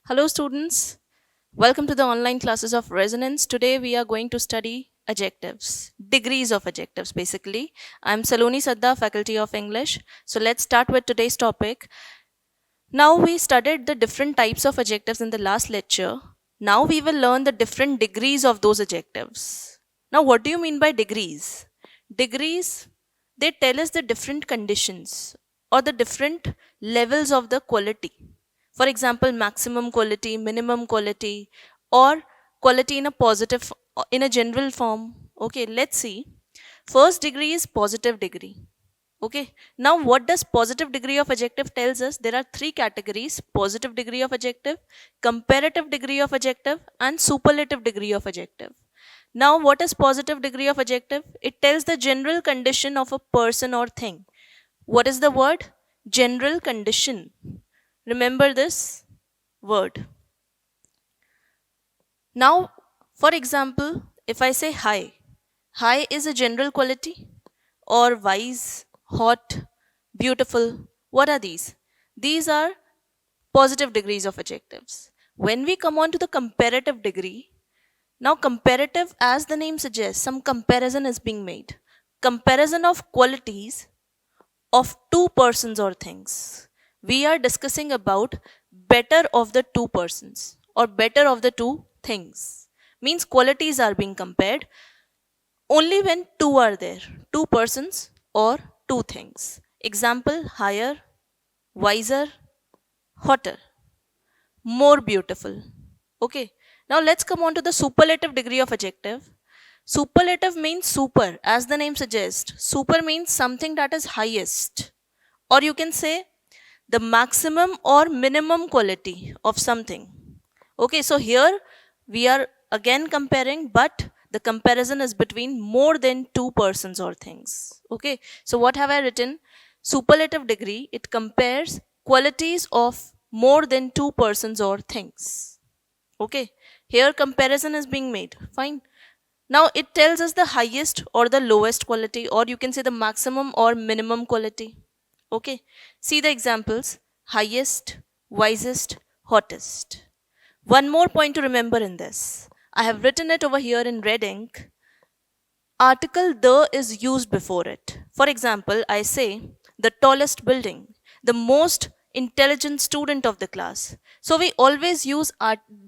Hello, students. Welcome to the online classes of resonance. Today, we are going to study adjectives, degrees of adjectives, basically. I'm Saloni Sadda, Faculty of English. So, let's start with today's topic. Now, we studied the different types of adjectives in the last lecture. Now, we will learn the different degrees of those adjectives. Now, what do you mean by degrees? Degrees, they tell us the different conditions or the different levels of the quality. For example, maximum quality, minimum quality, or quality in a positive, in a general form. Okay, let's see. First degree is positive degree. Okay, now what does positive degree of adjective tells us? There are three categories: positive degree of adjective, comparative degree of adjective, and superlative degree of adjective. Now, what is positive degree of adjective? It tells the general condition of a person or thing. What is the word? General condition. Remember this word. Now, for example, if I say high, high is a general quality, or wise, hot, beautiful. What are these? These are positive degrees of adjectives. When we come on to the comparative degree, now comparative, as the name suggests, some comparison is being made. Comparison of qualities of two persons or things. We are discussing about better of the two persons or better of the two things. Means qualities are being compared only when two are there, two persons or two things. Example: higher, wiser, hotter, more beautiful. Okay, now let's come on to the superlative degree of adjective. Superlative means super, as the name suggests. Super means something that is highest, or you can say the maximum or minimum quality of something. Okay, so here we are again comparing, but the comparison is between more than two persons or things. Okay, so what have I written? Superlative degree, it compares qualities of more than two persons or things. Okay, here comparison is being made. Fine. Now it tells us the highest or the lowest quality, or you can say the maximum or minimum quality. Okay, see the examples: highest, wisest, hottest. One more point to remember in this. I have written it over here in red ink. Article the is used before it. For example, I say the tallest building, the most intelligent student of the class. So we always use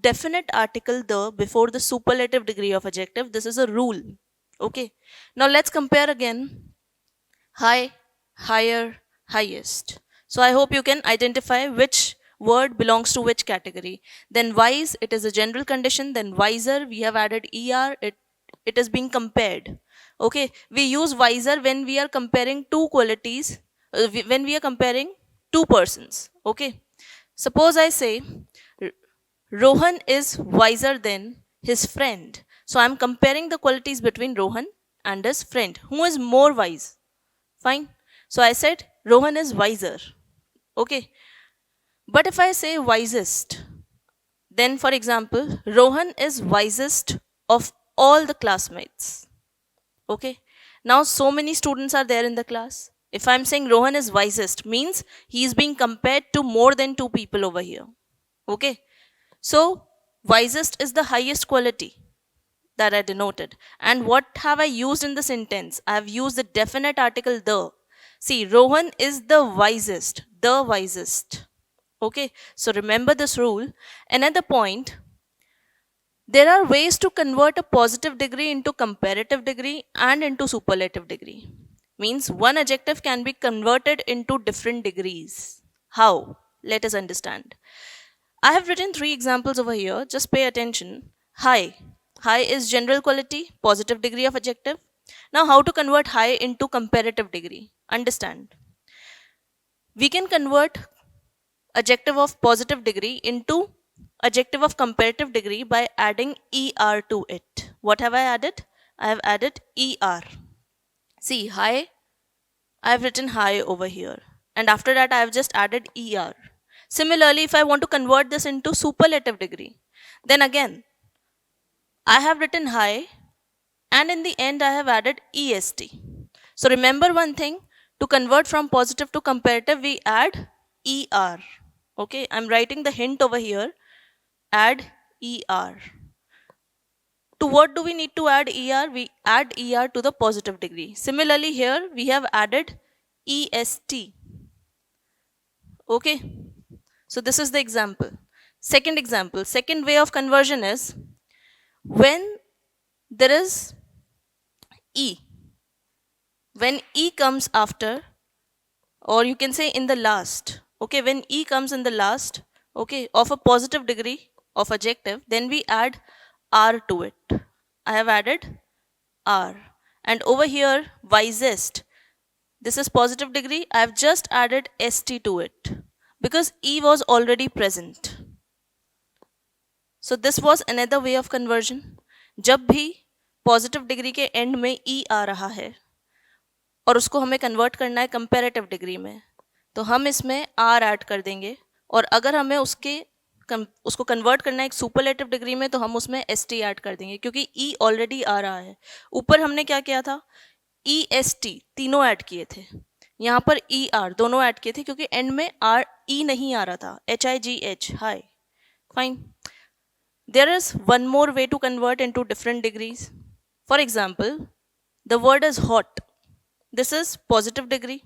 definite article the before the superlative degree of adjective. This is a rule. Okay. Now let's compare again. High, higher, highest. So I hope you can identify which word belongs to which category. Then wise, it is a general condition. Then wiser, we have added er, it is being compared. Okay, we use wiser when we are comparing two qualities, when we are comparing two persons. Okay, suppose I say Rohan is wiser than his friend. So I'm comparing the qualities between Rohan and his friend. Who is more wise? Fine. So I said Rohan is wiser. Okay. But if I say wisest, then for example, Rohan is wisest of all the classmates. Okay. Now so many students are there in the class. If I'm saying Rohan is wisest, means he is being compared to more than two people over here. Okay. So wisest is the highest quality that I denoted. And what have I used in the sentence? I have used the definite article the. See, Rohan is the wisest. The wisest. Okay, so remember this rule. Another point: there are ways to convert a positive degree into comparative degree and into superlative degree. Means one adjective can be converted into different degrees. How? Let us understand. I have written three examples over here. Just pay attention. High. High is general quality, positive degree of adjective. Now, how to convert high into comparative degree? Understand. We can convert adjective of positive degree into adjective of comparative degree by adding er to it. What have I added? I have added er. See, high, I have written high over here. And after that, I have just added er. Similarly, if I want to convert this into superlative degree, then again, I have written high and in the end I have added est. So remember one thing, to convert from positive to comparative, we add er. Okay, I'm writing the hint over here. add er. To what do we need to add er? We add er to the positive degree. Similarly, here we have added est. Okay. So this is the example. Second example, second way of conversion is when there is e. When e comes after, or you can say in the last, okay, when e comes in the last, okay, of a positive degree of adjective, then we add r to it. I have added r. And over here, wisest, this is positive degree. I have just added st to it because e was already present. So this was another way of conversion. जब भी positive degree के and में ई आ रहा है और उसको हमें convert करना है कंपैरेटिव डिग्री में, तो हम इसमें आर ऐड कर देंगे, और अगर हमें उसको कन्वर्ट करना है एक सुपरलेटिव डिग्री में, तो हम उसमें एस टी ऐड कर देंगे क्योंकि ई ऑलरेडी आ रहा है. ऊपर हमने क्या किया था, ई एस टी तीनों ऐड किए थे, यहाँ पर ई आर दोनों ऐड किए थे क्योंकि एंड में आर ई नहीं आ रहा था. H I ji H, high, fine. There is one more way to convert into different degrees. For example, the word is hot. This is positive degree.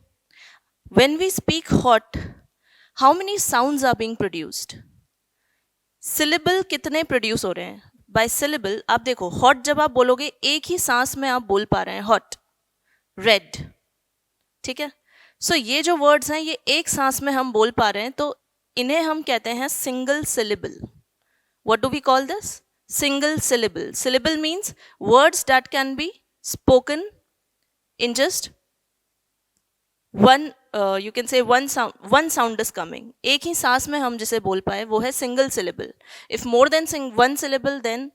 When we speak hot, how many sounds are being produced? Syllable कितने produce हो रहे हैं? By syllable, आप देखो hot जब आप बोलोगे एक ही सांस में आप बोल पा रहे हैं hot, red, ठीक है. So ये जो words हैं ये एक सांस में हम बोल पा रहे हैं, तो इन्हें हम कहते हैं single syllable. What do we call this? Single syllable. Syllable means words that can be spoken in just one, you can say one sound is coming. एक ही सांस में हम जिसे बोल पाए वो है single syllable. If more than one syllable, then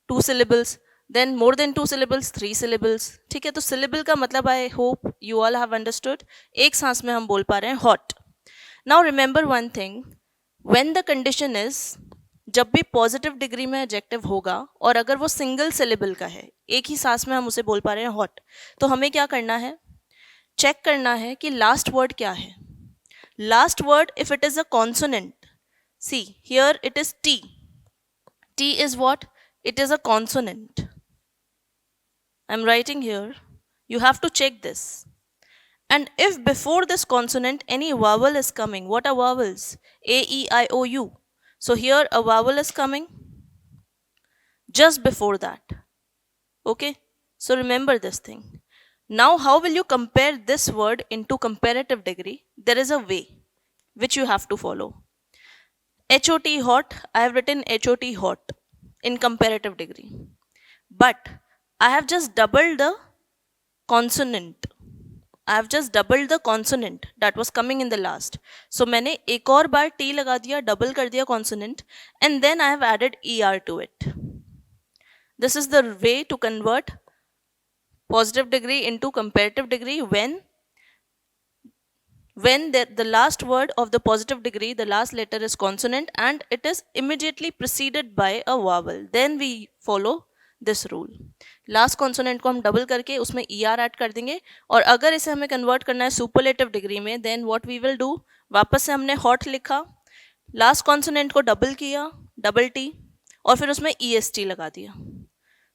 two syllables, then more than two syllables, three syllables. ठीक है, तो syllable का मतलब I hope you all have understood. एक सांस में हम बोल पा रहे हैं hot. Now remember one thing. When the condition is, जब भी पॉजिटिव डिग्री में एडजेक्टिव होगा और अगर वो सिंगल सिलेबल का है, एक ही सांस में हम उसे बोल पा रहे हैं हॉट, तो हमें क्या करना है, चेक करना है कि लास्ट वर्ड क्या है. Last word, if it is a consonant, see here it is T. T is what? It is a consonant. I am writing here, you have to check this. And if before this consonant any vowel is coming, what are vowels? A, E, I, O, U. So here a vowel is coming just before that. Okay, so remember this thing. Now how will you compare this word into comparative degree? There is a way which you have to follow. HOT, hot, I have written HOT hot in comparative degree, but I have just doubled the consonant. I have just doubled the consonant that was coming in the last. So मैंने एक और बार T लगा दिया, double कर दिया consonant, and then I have added ER to it. This is the way to convert positive degree into comparative degree when the last word of the positive degree, the last letter is consonant and it is immediately preceded by a vowel. Then we follow this rule. Last consonant को हम double करके उसमें E R add कर देंगे, और अगर इसे हमें कन्वर्ट करना है सुपरलेटिव डिग्री में, then what we will do, वापस से हमने हॉट लिखा, लास्ट कॉन्सोनेंट को डबल किया, डबल टी, और फिर उसमें ई एस टी लगा दिया.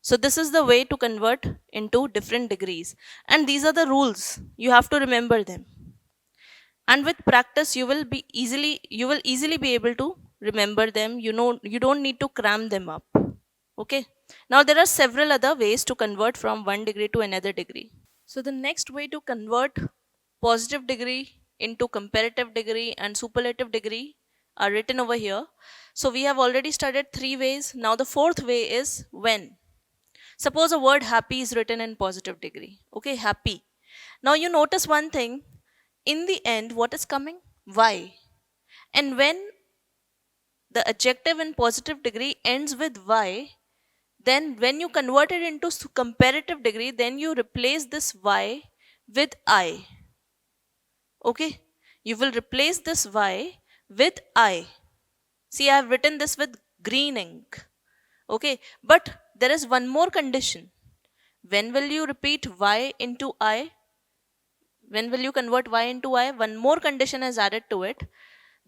So this is the way to convert into different degrees, and these are the rules. You have to remember them, and with practice you will easily be able to remember them. You don't need to cram them up. Okay. Now there are several other ways to convert from one degree to another degree. So the next way to convert positive degree into comparative degree and superlative degree are written over here. So we have already studied three ways. Now the fourth way is when. Suppose a word happy is written in positive degree. Okay, happy. Now you notice one thing. In the end, what is coming? Y. And when the adjective in positive degree ends with Y, then when you convert it into comparative degree, then you replace this Y with I. Okay, you will replace this Y with I. See, I have written this with green ink. Okay, but there is one more condition. When will you repeat Y into I? When will you convert Y into I? One more condition is added to it.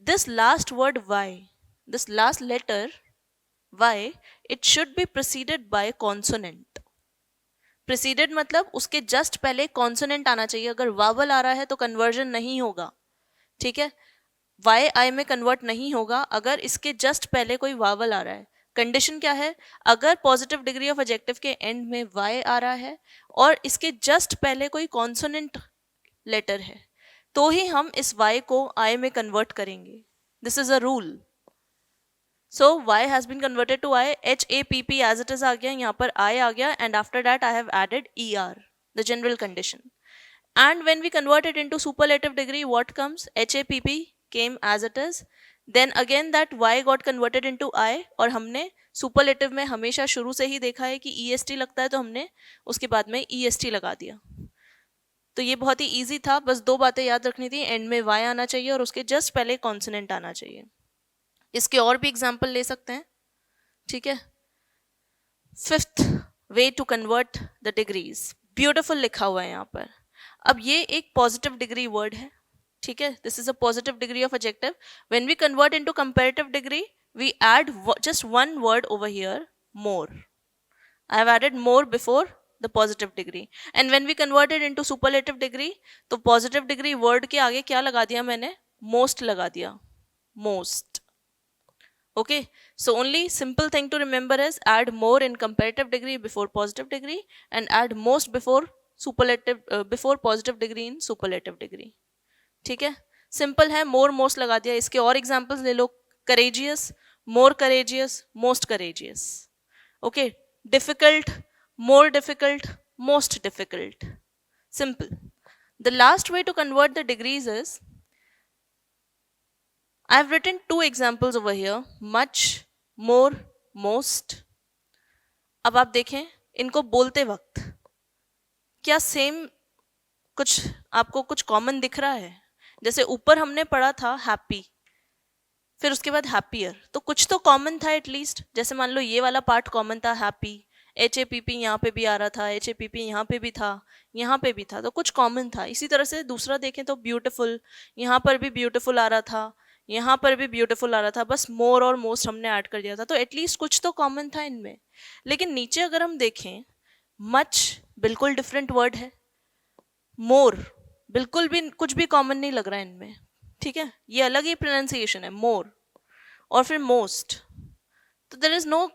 This last word Y, this last letter y, it should be preceded by consonant. Preceded मतलब उसके just पहले consonant आना चाहिए. अगर vowel आ रहा है तो conversion नहीं होगा. ठीक है, वाई आई में कन्वर्ट नहीं होगा अगर इसके जस्ट पहले कोई वावल आ रहा है. कंडीशन क्या है? अगर पॉजिटिव डिग्री ऑफ एडजेक्टिव के एंड में वाई आ रहा है और इसके जस्ट पहले कोई कॉन्सोनेंट लेटर है तो ही हम इस वाई को आई में कन्वर्ट करेंगे. This is a rule. So y has been converted to I. HAPP as it is आ गया, यहाँ पर I आ गया, and after that I have added ER, the general condition. And when we convert it into superlative degree, what comes? HAPP came as it is. Then again that y got converted into I, और हमने superlative में हमेशा शुरू से ही देखा है कि EST लगता है तो हमने उसके बाद में EST लगा दिया. तो ये बहुत ही easy था. बस दो बातें याद रखनी थी. एंड में y आना चाहिए और उसके जस्ट पहले कॉन्सोनेंट आना चाहिए. इसके और भी एग्जाम्पल ले सकते हैं. ठीक है. Fifth way to convert the degrees. Beautiful लिखा हुआ है यहाँ पर. अब ये एक पॉजिटिव डिग्री वर्ड है. ठीक है, this is a positive degree of adjective. When we convert into comparative degree we add just one word over here, more. I have added more before the positive degree. And when we converted into superlative degree तो positive degree word के आगे क्या लगा दिया मैंने? Most लगा दिया. Most. Okay, so only simple thing to remember is add more in comparative degree before positive degree and add most before superlative before positive degree in superlative degree. ठीक है, simple है. more most लगा दिया. इसके और examples ले लो. courageous, more courageous, most courageous. Okay, difficult, more difficult, most difficult. Simple. The last way to convert the degrees is I have written two examples over here, much, more, most. अब आप देखें इनको बोलते वक्त क्या same कुछ आपको कुछ कॉमन दिख रहा है? जैसे ऊपर हमने पढ़ा था हैप्पी, फिर उसके बाद हैप्पियर, तो कुछ तो कॉमन था एटलीस्ट. जैसे मान लो ये वाला पार्ट कॉमन था, हैप्पी. HAPP यहाँ पे भी आ रहा था, HAPP यहाँ पे भी था, यहाँ पे भी था, तो कुछ कॉमन था. इसी तरह से दूसरा देखें तो ब्यूटिफुल, यहाँ पर भी ब्यूटिफुल आ रहा था, यहाँ पर भी ब्यूटीफुल आ रहा था. बस मोर और मोस्ट हमने ऐड कर दिया था, तो एटलीस्ट कुछ तो कॉमन था इनमें. लेकिन नीचे अगर हम देखें, मच बिल्कुल डिफरेंट वर्ड है, मोर बिल्कुल भी कुछ भी कॉमन नहीं लग रहा है इनमें. ठीक है, ये अलग ही प्रोनाउंसिएशन है, मोर. और फिर मोस्ट, तो there is no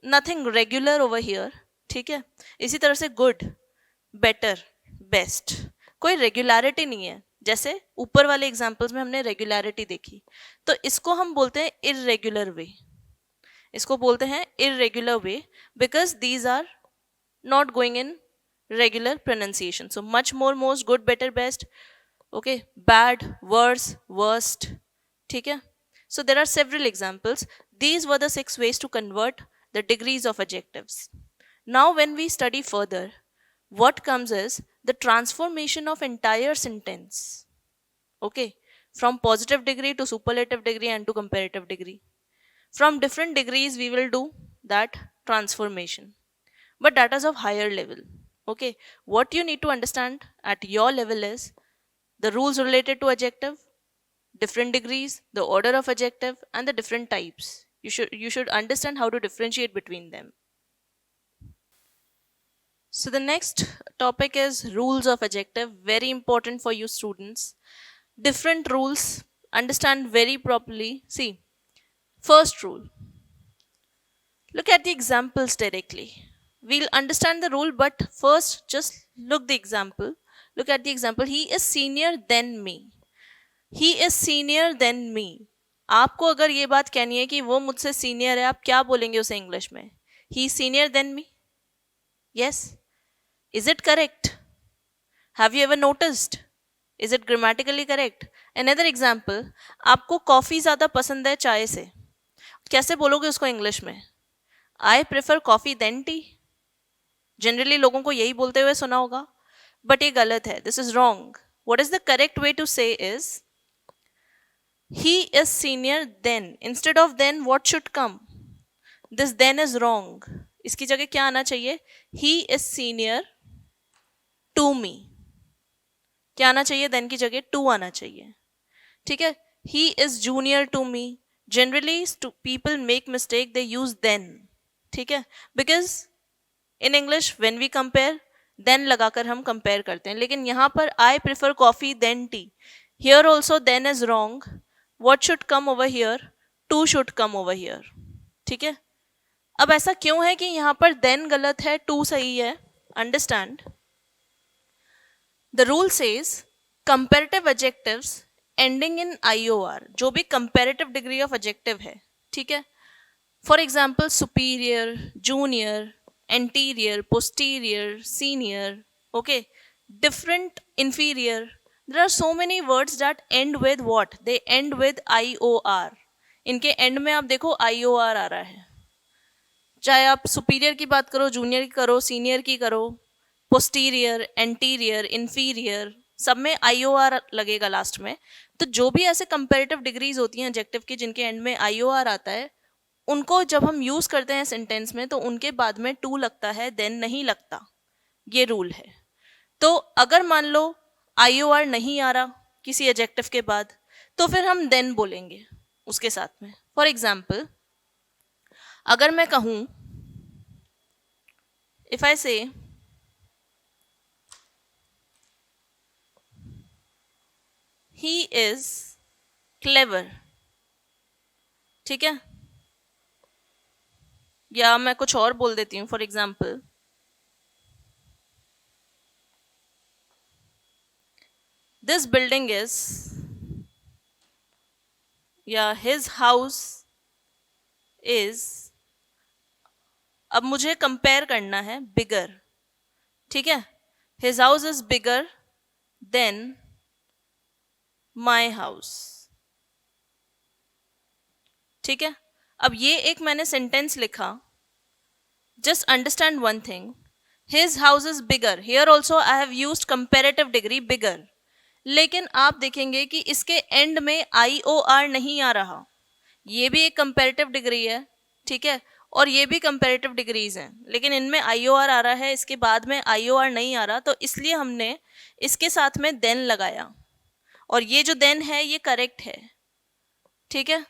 nothing regular over here. ठीक है, इसी तरह से गुड, बेटर, बेस्ट, कोई रेगुलरिटी नहीं है. जैसे ऊपर वाले एग्जाम्पल्स में हमने रेगुलरिटी देखी, तो इसको हम बोलते हैं इररेगुलर वे. इसको बोलते हैं irregular way because these are not going in regular pronunciation. So much, more, most, good, better, best. Okay, bad, worse, worst. ठीक है, so there are several examples. These were the 6 ways to convert the degrees of adjectives. Now when we study further, what comes is the transformation of entire sentence. Okay, from positive degree to superlative degree and to comparative degree. From different degrees we will do that transformation, but that is of higher level. Okay, what you need to understand at your level is the rules related to adjective, different degrees, the order of adjective, and the different types. You should understand how to differentiate between them. So the next topic is rules of adjective, very important for you students. Different rules, understand very properly. See, first rule, look at the examples directly. We'll understand the rule, but first just look the example. Look at the example. He is senior than me. He is senior than me. आपको अगर ये बात कहनी है कि वो मुझसे senior है, आप क्या बोलेंगे उसे इंग्लिश में? He is senior than me. Yes. Is it correct? Have you ever noticed? Is it grammatically correct? Another example, आपको कॉफी ज़्यादा पसंद है चाय से, कैसे बोलोगे उसको इंग्लिश में? I prefer coffee than tea. Generally लोगों को यही बोलते हुए सुना होगा, बट ये गलत है. This is wrong. What is the correct way to say is he is senior then. Instead of then, what should come? This then is wrong. इसकी जगह क्या आना चाहिए? He is senior to me. क्या आना चाहिए? then की जगह to आना चाहिए. ठीक है, he is junior to me, generally people make mistake, they use than. ठीक है, because in English when we compare, than लगाकर हम कंपेयर करते हैं, लेकिन यहाँ पर I prefer coffee than tea. Here also than is wrong. What should come over here? To should come over here. ठीक है, अब ऐसा क्यों है कि यहाँ पर देन गलत है, टू सही है? Understand. The rule says comparative adjectives ending in IOR, जो भी कंपेरेटिव डिग्री ऑफ एडजेक्टिव है, ठीक है, for example superior, junior, anterior, posterior, senior, okay, different, inferior. There are so many words that end with what? They end with IOR. इनके and में आप देखो IOR आ रहा है. चाहे आप सुपीरियर की बात करो, जूनियर की करो, सीनियर की करो, पोस्टीरियर, एंटीरियर, इंफीरियर, सब में IOR लगेगा लास्ट में. तो जो भी ऐसे कंपेरेटिव डिग्रीज होती हैं एडजेक्टिव की जिनके एंड में IOR आता है, उनको जब हम यूज करते हैं सेंटेंस में तो उनके बाद में टू लगता है, देन नहीं लगता. ये रूल है. तो अगर मान लो IOR नहीं आ रहा किसी एडजेक्टिव के बाद, तो फिर हम देन बोलेंगे उसके साथ में. फॉर एग्जाम्पल, अगर मैं कहूं, इफ आई से ही इज क्लेवर, ठीक है, या मैं कुछ और बोल देती हूं. For example, this building is, या हिज हाउस इज. अब मुझे कंपेयर करना है बिगर. ठीक है, his house is bigger than my house. ठीक है, अब ये एक मैंने सेंटेंस लिखा. Just understand one thing, his house is bigger. Here also I have used comparative degree bigger. लेकिन आप देखेंगे कि इसके एंड में IOR नहीं आ रहा. ये भी एक कंपेरेटिव डिग्री है, ठीक है, और ये भी कंपेरेटिव डिग्रीज हैं, लेकिन इनमें IOR आ रहा है, इसके बाद में IOR नहीं आ रहा. तो इसलिए हमने इसके साथ में देन लगाया, और ये जो देन है ये करेक्ट है. ठीक है,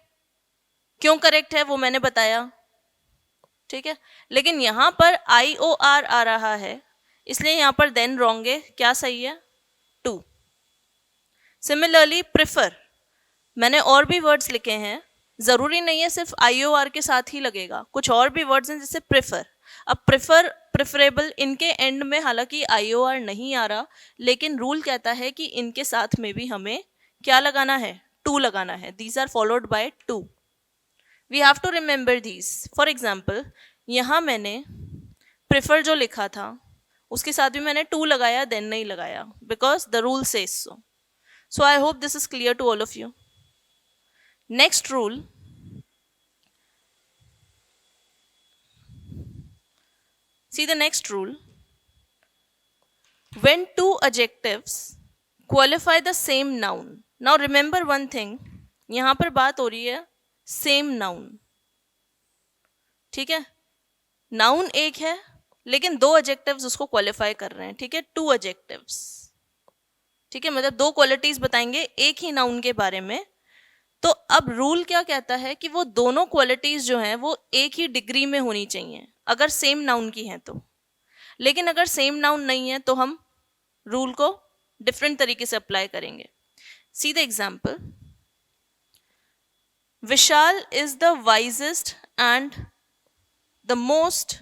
क्यों करेक्ट है वो मैंने बताया. ठीक है, लेकिन यहां पर IOR आ रहा है, इसलिए यहां पर देन रॉन्ग है. क्या सही है? टू. सिमिलरली प्रिफर, मैंने और भी वर्ड्स लिखे हैं, जरूरी नहीं है सिर्फ IOR के साथ ही लगेगा, कुछ और भी वर्ड्स हैं जैसे प्रिफर. अब प्रिफर, प्रिफरेबल, इनके एंड में हालांकि IOR नहीं आ रहा, लेकिन रूल कहता है कि इनके साथ में भी हमें क्या लगाना है? टू लगाना है. These are followed by to. We have to remember these. For example, यहाँ मैंने प्रिफर जो लिखा था उसके साथ भी मैंने टू लगाया, देन नहीं लगाया, because the rule says so. So I hope this is clear to all of you. Next rule. See the next rule. When two adjectives qualify the same noun. Now remember one thing. यहां पर बात हो रही है same noun. ठीक है, noun एक है लेकिन दो adjectives उसको क्वालिफाई कर रहे हैं. ठीक है, two adjectives. ठीक है, मतलब दो क्वालिटीज बताएंगे एक ही नाउन के बारे में. तो अब रूल क्या कहता है कि वो दोनों क्वालिटीज जो हैं वो एक ही डिग्री में होनी चाहिए अगर सेम नाउन की हैं तो. लेकिन अगर सेम नाउन नहीं है तो हम रूल को डिफरेंट तरीके से अप्लाई करेंगे. See the example, Vishal is the wisest and the most,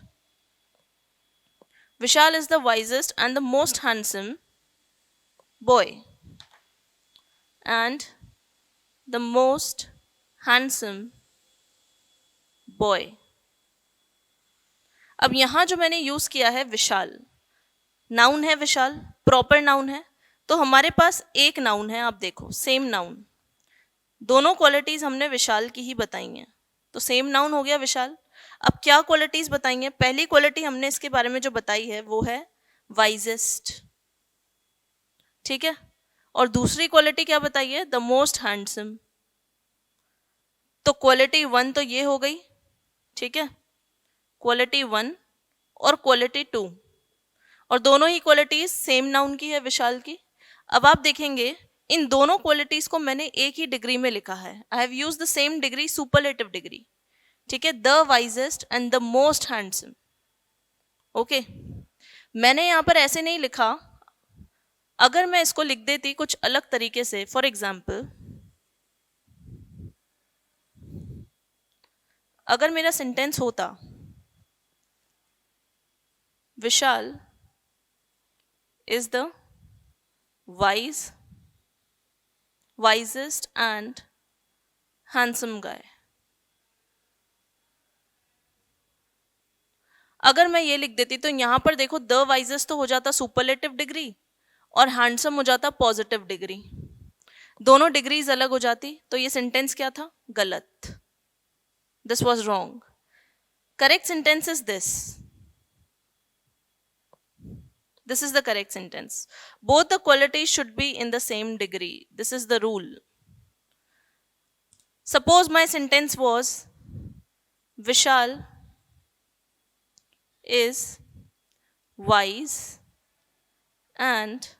Vishal is the wisest and the most handsome boy and the most handsome boy. अब यहां जो मैंने यूज किया है विशाल, नाउन है, विशाल प्रॉपर नाउन है, तो हमारे पास एक नाउन है. आप देखो सेम नाउन, दोनों क्वालिटीज हमने विशाल की ही बताई हैं, तो सेम नाउन हो गया विशाल. अब क्या क्वालिटीज बताएंगे? पहली क्वालिटी हमने इसके बारे में जो बताई है वो है वाइजेस्ट. ठीक है, और दूसरी क्वालिटी क्या बताई है? The most handsome. तो क्वालिटी वन तो ये हो गई. ठीक है, क्वालिटी वन और क्वालिटी टू, और दोनों ही क्वालिटीज सेम नाउन की है विशाल की. अब आप देखेंगे इन दोनों क्वालिटीज को मैंने एक ही डिग्री में लिखा है. I have use the same degree, superlative degree. ठीक है, the wisest and the most handsome. Okay, मैंने यहां पर ऐसे नहीं लिखा. अगर मैं इसको लिख देती कुछ अलग तरीके से, फॉर एग्जाम्पल अगर मेरा सेंटेंस होता Vishal is the wisest and handsome guy. अगर मैं ये लिख देती तो यहां पर देखो द वाइजेस्ट तो हो जाता सुपरलेटिव डिग्री और हैंडसम हो जाता पॉजिटिव डिग्री. दोनों डिग्रीज अलग हो जाती, तो ये सेंटेंस क्या था? गलत. This was wrong. Correct sentence is this. This is the correct sentence. Both the qualities should be in the same degree. This is the rule. Suppose my sentence was Vishal is wise and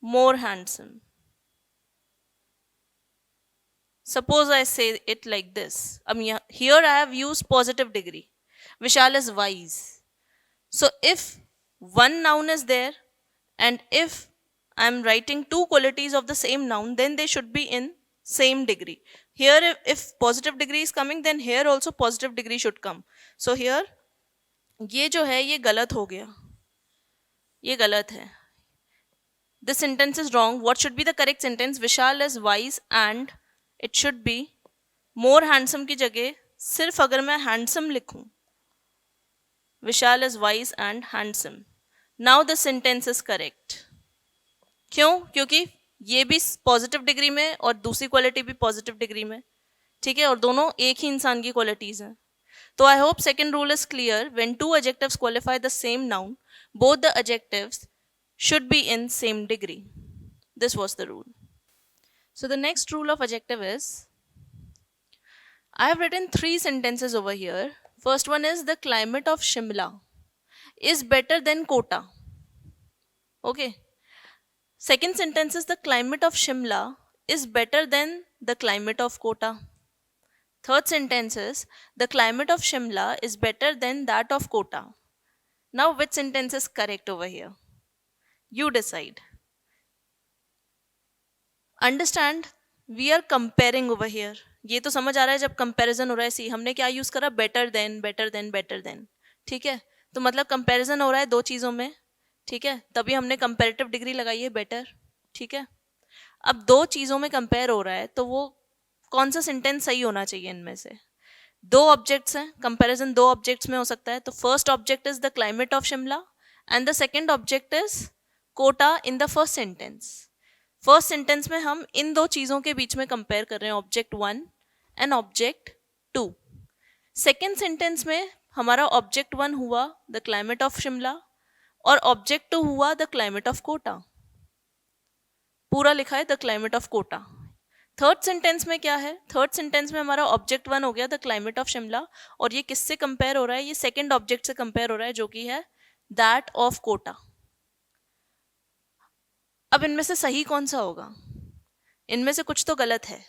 more handsome. Suppose I say it like this. Here I have used positive degree. Vishal is wise. So if one noun is there and if I'm writing two qualities of the same noun, then they should be in same degree. Here if positive degree is coming, then here also positive degree should come. So here ये जो है ये गलत हो गया, ये गलत है. This sentence is wrong. What should be the correct sentence? Vishal is wise and it should be more handsome की जगह सिर्फ अगर मैं handsome लिखूं, Vishal is wise and handsome. Now the sentence is correct. क्यों? क्योंकि ये भी पॉजिटिव डिग्री में और दूसरी क्वालिटी भी पॉजिटिव डिग्री में. ठीक है, और दोनों एक ही इंसान की क्वालिटीज हैं. तो I hope second rule is clear. When two adjectives qualify the same noun, both the adjectives should be in same degree. This was the rule. So the next rule of adjective is, I have written 3 sentences over here. First one is the climate of Shimla is better than Kota. Okay. Second sentence is the climate of Shimla is better than the climate of Kota. Third sentence is the climate of Shimla is better than that of Kota. Now which sentence is correct over here? You decide. Understand, we are comparing over here. ये तो समझ आ रहा है जब comparison हो रहा है. सी हमने क्या यूज करा? Better than, better than, better than. ठीक है, तो मतलब कंपैरिजन हो रहा है दो चीजों में. ठीक है, तभी हमने कंपैरेटिव डिग्री लगाई है बेटर. ठीक है, अब दो चीजों में कंपेयर हो रहा है तो वो कौन सा सेंटेंस सही होना चाहिए? इनमें से दो ऑब्जेक्ट्स हैं, कंपैरिजन दो ऑब्जेक्ट्स में हो सकता है. तो first object is the climate of Shimla and the second object is Kota in the first sentence. First sentence में हम इन दो चीजों के बीच में कंपेयर कर रहे हैं, object 1 and object 2. Second sentence में हमारा ऑब्जेक्ट 1 हुआ द क्लाइमेट ऑफ शिमला और ऑब्जेक्ट 2 हुआ द क्लाइमेट ऑफ कोटा. पूरा लिखा है the climate of Kota. Third sentence में क्या है? थर्ड सेंटेंस में हमारा ऑब्जेक्ट 1 हो गया द क्लाइमेट ऑफ शिमला और ये किससे कंपेयर हो रहा है? ये सेकेंड ऑब्जेक्ट से कंपेयर हो रहा है जो कि है दैट ऑफ कोटा. अब इनमें से सही कौन सा होगा? इनमें से कुछ तो गलत है.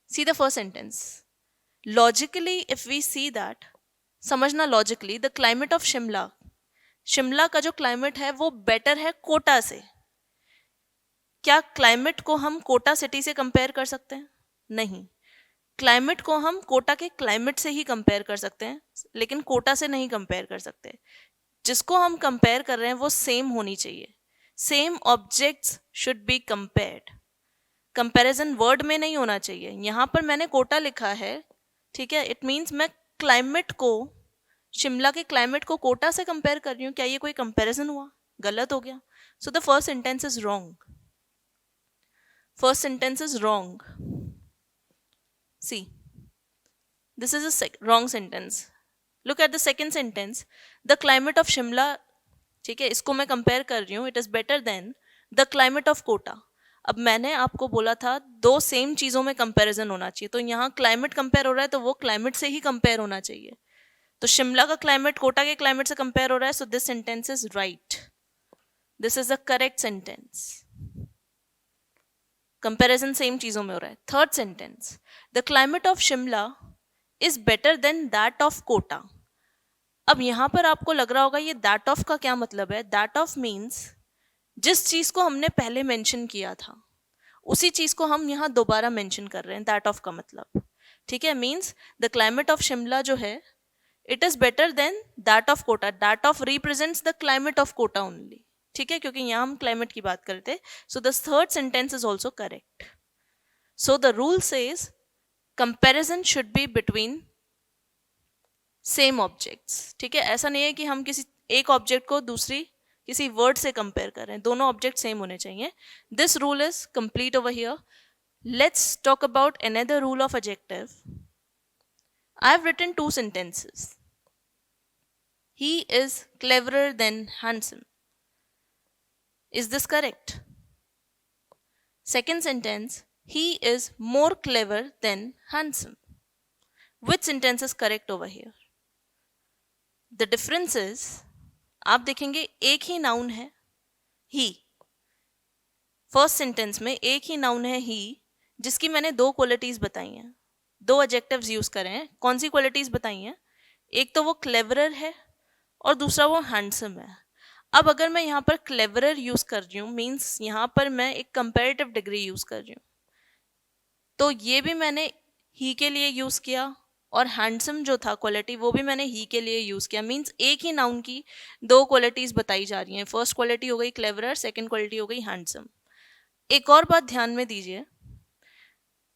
See the first sentence. Logically if we see that, समझना logically, the climate of Shimla, Shimla का जो क्लाइमेट है वो बेटर है कोटा से. क्या क्लाइमेट को हम कोटा सिटी से कंपेयर कर सकते हैं? नहीं. क्लाइमेट को हम कोटा के क्लाइमेट से ही कंपेयर कर सकते हैं, लेकिन कोटा से नहीं कंपेयर कर सकते. जिसको हम कंपेयर कर रहे हैं वो सेम होनी चाहिए. Same objects should be compared. Comparison word में नहीं होना चाहिए. यहां पर मैंने कोटा लिखा है. ठीक है, इट मीन्स मैं क्लाइमेट को, शिमला के क्लाइमेट को कोटा से कंपेयर कर रही हूँ. क्या ये कोई कंपैरिजन हुआ? गलत हो गया. So the first sentence is wrong. First sentence is wrong. See, this is a wrong sentence. Look at the second sentence. The climate of Shimla, ठीक है, इसको मैं कंपेयर कर रही हूँ. It is better than the climate of Kota. अब मैंने आपको बोला था दो सेम चीज़ों में कंपैरिजन होना चाहिए. तो यहाँ क्लाइमेट कंपेयर हो रहा है तो वो क्लाइमेट से ही कंपेयर होना चाहिए. तो शिमला का क्लाइमेट कोटा के क्लाइमेट से कंपेयर हो रहा है. So this sentence is right. This is the correct sentence. Comparison same चीजों में हो रहा है. Third sentence, the climate of Shimla is better than that of Kota. अब यहां पर आपको लग रहा होगा ये दैट ऑफ का क्या मतलब है. दैट ऑफ मीन्स जिस चीज को हमने पहले मेंशन किया था उसी चीज को हम यहाँ दोबारा मेंशन कर रहे हैं. दैट ऑफ का मतलब, ठीक है, means the climate of Shimla जो है it is better than that of Kota. That of represents the climate of Kota only, ठीक है, क्योंकि यहाँ हम क्लाइमेट की बात करते. So the third sentence is also correct. So the rule says comparison should be between same objects. ठीक है, ऐसा नहीं है कि हम किसी एक ऑब्जेक्ट को दूसरी किसी वर्ड से कंपेयर कर रहे हैं. दोनों ऑब्जेक्ट सेम होने चाहिए. This rule is complete over here. Let's talk about another rule of adjective. I have written two sentences. He is cleverer than handsome. Is this correct? Second sentence, he is more clever than handsome. Which sentence is correct over here? The difference is, आप देखेंगे एक ही noun है he. First sentence में एक ही noun है he, जिसकी मैंने दो क्वालिटीज बताई हैं, दो एडजेक्टिव्स यूज करे हैं. कौन सी क्वालिटीज बताई हैं? एक तो वो क्लेवरर है और दूसरा वो हैंडसम है. अब अगर मैं यहाँ पर क्लेवरर यूज कर रही हूँ मीन्स यहाँ पर मैं एक कंपैरेटिव डिग्री यूज कर रही हूँ, तो ये भी मैंने ही के लिए यूज किया और हैंडसम जो था क्वालिटी वो भी मैंने ही के लिए यूज किया. मीन्स एक ही नाउन की दो क्वालिटीज बताई जा रही हैं. फर्स्ट क्वालिटी हो गई क्लेवरर, सेकेंड क्वालिटी हो गई हैंडसम. एक और बात ध्यान में दीजिए,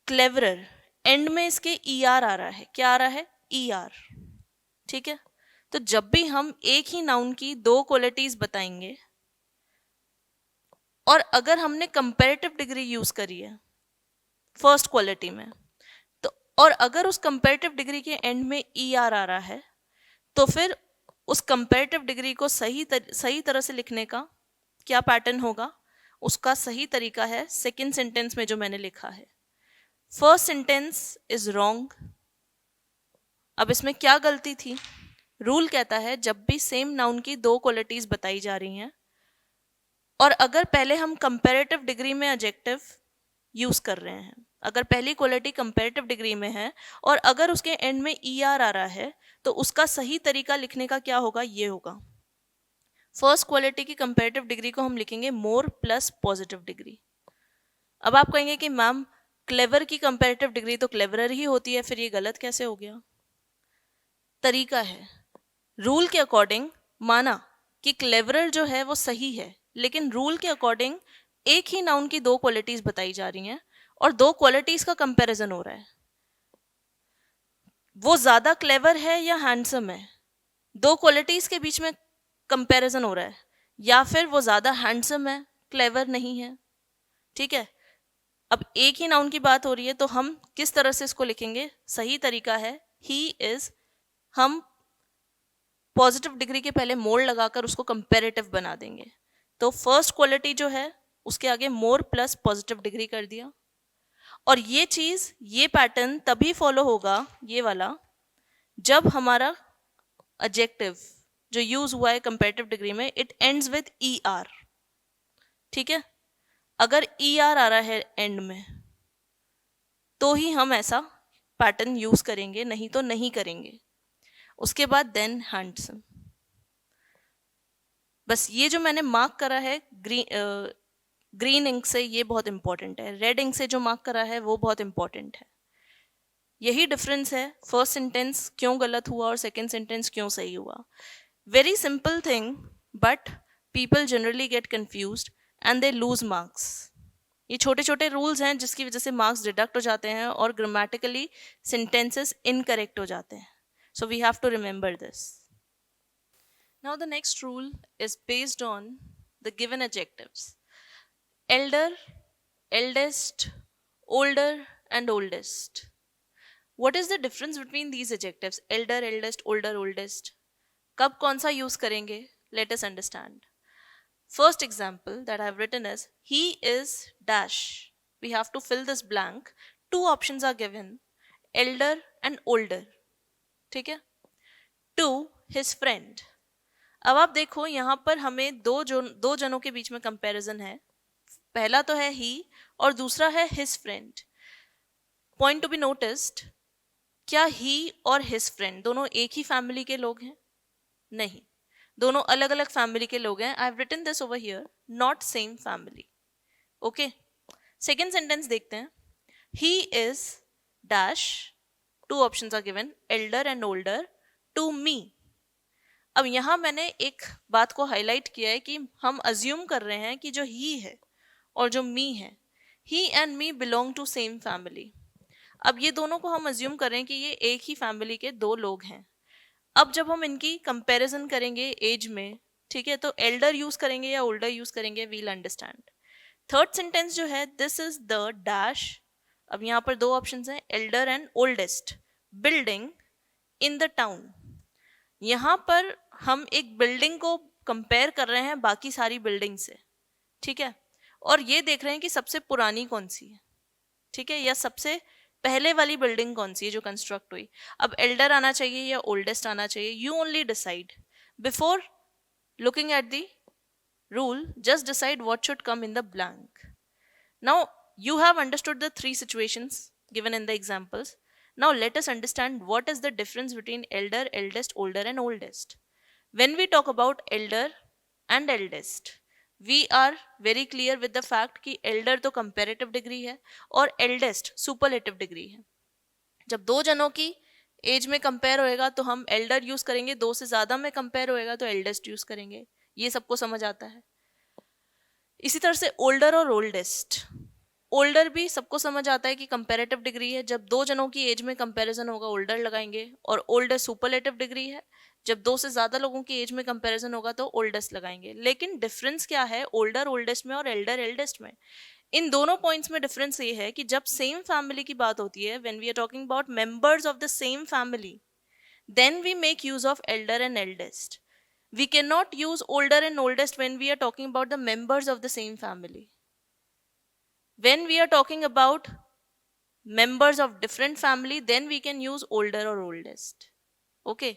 क्लेवरर एंड में इसके ई आर आ रहा है. क्या आ रहा है? E R. ठीक है, तो जब भी हम एक ही नाउन की दो क्वालिटीज बताएंगे और अगर हमने कंपैरेटिव डिग्री यूज करी है फर्स्ट क्वालिटी में, तो और अगर उस कंपैरेटिव डिग्री के एंड में ई आर आ रहा है तो फिर उस कंपैरेटिव डिग्री को सही तरह से लिखने का क्या पैटर्न होगा? उसका सही तरीका है सेकेंड सेंटेंस में जो मैंने लिखा है. First sentence is wrong. अब इसमें क्या गलती थी? रूल कहता है जब भी सेम नाउन की दो क्वालिटीज बताई जा रही हैं और अगर पहले हम कंपैरेटिव डिग्री में एडजेक्टिव यूज कर रहे हैं, अगर पहली क्वालिटी कंपैरेटिव डिग्री में है और अगर उसके एंड में ई आर आ रहा है तो उसका सही तरीका लिखने का क्या होगा? ये होगा. फर्स्ट क्वालिटी की कंपैरेटिव डिग्री को हम लिखेंगे मोर प्लस पॉजिटिव डिग्री. अब आप कहेंगे कि मैम क्लेवर की कंपैरेटिव डिग्री तो क्लेवरर ही होती है, फिर ये गलत कैसे हो गया? तरीका है, रूल के अकॉर्डिंग माना कि क्लेवरर जो है वो सही है, लेकिन रूल के अकॉर्डिंग एक ही नाउन की दो क्वालिटीज बताई जा रही हैं और दो क्वालिटीज का कंपैरिजन हो रहा है. वो ज्यादा क्लेवर है या हैंडसम है, दो क्वालिटीज के बीच में कंपैरिजन हो रहा है, या फिर वो ज्यादा हैंडसम है क्लेवर नहीं है. ठीक है, अब एक ही नाउन की बात हो रही है तो हम किस तरह से इसको लिखेंगे? सही तरीका है ही इज, हम पॉजिटिव डिग्री के पहले मोर लगाकर उसको कंपैरेटिव बना देंगे. तो फर्स्ट क्वालिटी जो है उसके आगे मोर प्लस पॉजिटिव डिग्री कर दिया. और ये चीज, ये पैटर्न तभी फॉलो होगा, ये वाला, जब हमारा एडजेक्टिव जो यूज हुआ है कंपैरेटिव डिग्री में it ends with E R. ठीक है, अगर ई आर आ रहा है एंड में तो ही हम ऐसा पैटर्न यूज करेंगे, नहीं तो नहीं करेंगे. उसके बाद देन हैंडसम. बस ये जो मैंने मार्क करा है ग्रीन इंक से, ये बहुत इंपॉर्टेंट है. रेड इंक से जो मार्क करा है वो बहुत इंपॉर्टेंट है. यही डिफरेंस है फर्स्ट सेंटेंस क्यों गलत हुआ और सेकेंड सेंटेंस क्यों सही हुआ. Very simple thing, but people generally gate confused and they lose marks. ये छोटे छोटे रूल्स हैं जिसकी वजह से मार्क्स डिडक्ट हो जाते हैं और ग्रामेटिकली सेंटेंसेस इनकरेक्ट हो जाते हैं. So we have to remember this. Now the next rule is based on the given adjectives. Elder, eldest, older and oldest. What is the difference between these adjectives? Elder, eldest, older, oldest. कब कौन सा use करेंगे? Let us understand. First example that I have written is he is dash. We have to fill this blank. Two options are given, elder and older. ठीक है, to his friend. अब आप देखो यहाँ पर हमें दो जनों के बीच में कंपैरिजन है. पहला तो है ही और दूसरा है his friend. Point to be noticed, क्या ही और हिज फ्रेंड दोनों एक ही फैमिली के लोग हैं? नहीं, दोनों अलग अलग फैमिली के लोग हैं. I have written this over here, not same family. Okay, second sentence देखते हैं. He is dash, two options are given, elder and older to me. अब यहां मैंने एक बात को हाईलाइट किया है कि हम अज्यूम कर रहे हैं कि जो ही है और जो मी है, he and me belong to same family. अब ये दोनों को हम अज्यूम कर रहे हैं कि ये एक ही फैमिली के दो लोग हैं. अब जब हम इनकी कंपैरिजन करेंगे एज में, ठीक है, तो एल्डर यूज करेंगे या ओल्डर यूज करेंगे, वील अंडरस्टैंड. थर्ड सेंटेंस जो है, दिस इज द डैश. अब यहाँ पर दो ऑप्शन हैं, Elder and oldest building in the town. यहाँ पर हम एक बिल्डिंग को कंपेयर कर रहे हैं बाकी सारी बिल्डिंग से, ठीक है, और ये देख रहे हैं कि सबसे पुरानी कौन सी है, ठीक है, या सबसे पहले वाली बिल्डिंग कौन सी है जो कंस्ट्रक्ट हुई. अब एल्डर आना चाहिए या ओल्डेस्ट आना चाहिए, you only decide. Before looking at the rule, just decide what should come in the blank. Now, you have understood the three situations given in the examples. Now, let us understand what is the difference between elder, eldest, older, and oldest. When we talk about elder and eldest, we are very clear with the fact कि elder तो comparative degree है और eldest superlative degree है. जब दो जनों की as में कंपेयर होएगा तो हम एल्डर यूज करेंगे, दो से ज्यादा में कंपेयर होएगा तो एल्डेस्ट यूज करेंगे. ये सबको समझ आता है. इसी तरह से ओल्डर और ओल्डेस्ट, ओल्डर भी सबको समझ आता है कि कंपैरेटिव डिग्री है. जब दो जनों की एज में कंपैरिजन होगा ओल्डर लगाएंगे, और ओल्डर सुपरलेटिव डिग्री है. जब दो से ज्यादा लोगों की एज में कंपैरिजन होगा तो ओल्डेस्ट लगाएंगे. लेकिन डिफरेंस क्या है ओल्डर ओल्डेस्ट में और एल्डर एल्डेस्ट में? इन दोनों पॉइंट्स में डिफरेंस ये है कि जब सेम फैमिली की बात होती है, when we are talking about members of the same family, then we make use of elder and eldest. We cannot use older and oldest when we are talking about the members of the same family. When we are talking about members of different family, then we can use older or oldest. Okay.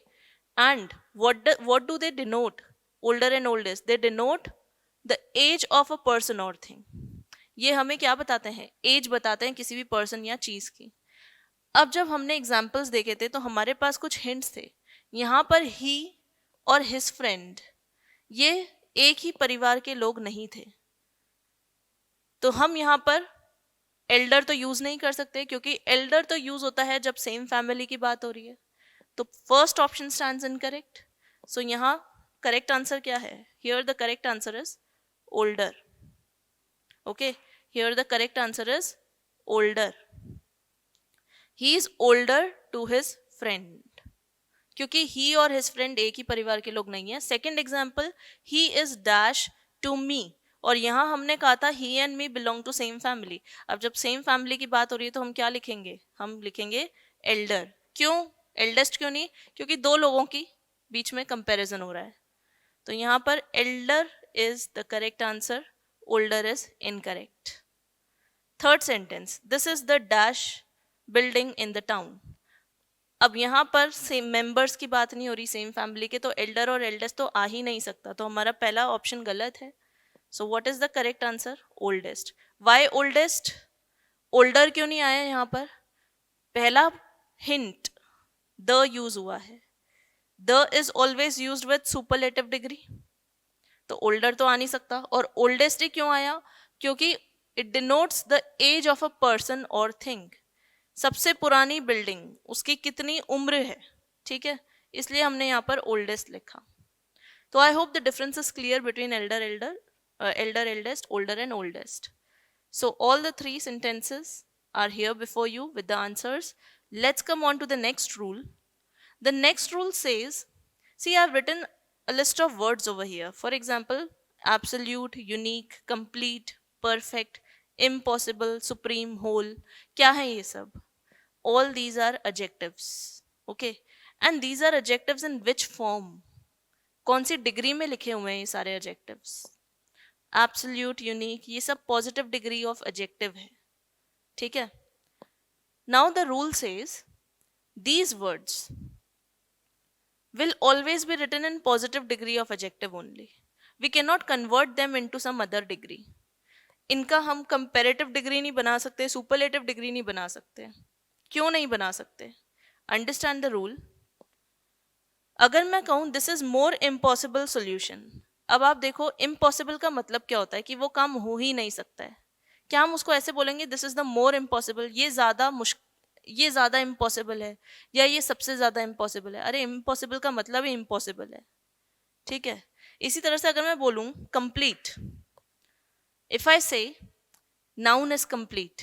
And what do they denote? Older and oldest, they denote the age of a person or thing. ये हमें क्या बताते हैं? As बताते हैं किसी भी person या चीज की. अब जब हमने एग्जाम्पल्स देखे थे तो हमारे पास कुछ हिंट्स थे. यहाँ पर ही और हिज फ्रेंड ये एक ही परिवार के लोग नहीं थे, तो हम यहाँ पर एल्डर तो यूज नहीं कर सकते, क्योंकि एल्डर तो यूज होता है जब सेम फैमिली की बात हो रही है. तो first option stands incorrect. So यहाँ करेक्ट आंसर क्या है? Here the correct answer is older. Okay, here the correct answer is older. He is older to his friend, क्योंकि ही और हिज फ्रेंड एक ही परिवार के लोग नहीं है. Second example, he is dash to me, और यहां हमने कहा था he and me belong to same family. अब जब सेम फैमिली की बात हो रही है तो हम क्या लिखेंगे? हम लिखेंगे एल्डर. क्यों एल्डेस्ट क्यों नहीं? क्योंकि दो लोगों की बीच में कंपैरिजन हो रहा है. तो यहां पर Elder is the correct answer, older is incorrect. Third sentence, this is the dash building in the town. अब यहाँ पर सेम मेंबर्स की बात नहीं हो रही सेम फैमिली के, तो एल्डर और एल्डेस्ट तो आ ही नहीं सकता, तो हमारा पहला ऑप्शन गलत है. So what is the correct answer? Oldest. Why oldest? Older क्यों नहीं आया यहाँ पर? पहला हिंट, द यूज हुआ है. The is always used with superlative degree, तो ओल्डर तो आ नहीं सकता. और ओल्डेस्ट ही क्यों आया? क्योंकि it denotes the age of a person और थिंग. सबसे पुरानी बिल्डिंग, उसकी कितनी उम्र है, ठीक है, इसलिए हमने यहाँ पर ओल्डेस्ट लिखा. तो I hope the difference is clear between Elder eldest, older and oldest. So all the three sentences are here before you with the answers. Let's come on to the next rule. The next rule says, see, I've written a list of words over here. For example, absolute, unique, complete, perfect, impossible, supreme, whole. क्या है ये सब? All these are adjectives. Okay. And these are adjectives in which form? कौन सी degree में लिखे हुए हैं ये सारे adjectives? Absolute, unique, ये सब positive degree of adjective है. ठीक है. Now the rule says these words will always be written in positive degree of adjective only. We cannot convert them into some other degree. इनका हम comparative degree नहीं बना सकते, सुपरलेटिव डिग्री नहीं बना सकते। क्यों नहीं बना सकते? Understand the rule. अगर मैं कहूं this is more impossible solution, अब आप देखो इम्पॉसिबल का मतलब क्या होता है कि वो काम हो ही नहीं सकता है। क्या हम उसको ऐसे बोलेंगे this is the more impossible, ये ज्यादा इम्पॉसिबल है, या ये सबसे ज्यादा इम्पॉसिबल है? अरे इम्पॉसिबल का मतलब ही इम्पॉसिबल है, ठीक है। इसी तरह से अगर मैं बोलूं कंप्लीट, इफ आई से नाउन इज कंप्लीट,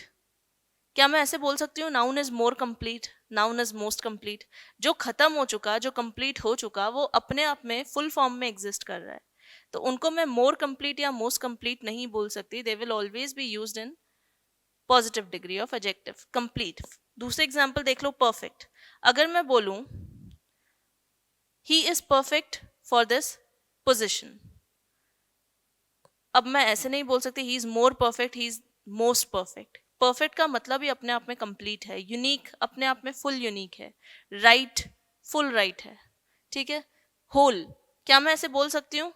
क्या मैं ऐसे बोल सकती हूँ noun is more complete, noun is most complete? जो खत्म हो चुका, जो कंप्लीट हो चुका, वो अपने आप में फुल फॉर्म में एग्जिस्ट कर रहा है, तो उनको मैं मोर कंप्लीट या मोस्ट कंप्लीट नहीं बोल सकती। They will always be used in positive degree of adjective, complete. दूसरे एग्जाम्पल देख लो, परफेक्ट। अगर मैं बोलूं he is perfect for this position, अब मैं ऐसे नहीं बोल सकती he is more perfect, he is most perfect. Perfect का मतलब ही अपने आप में कंप्लीट है, यूनिक अपने आप में फुल यूनिक है, राइट फुल राइट है, ठीक है। होल, क्या मैं ऐसे बोल सकती हूँ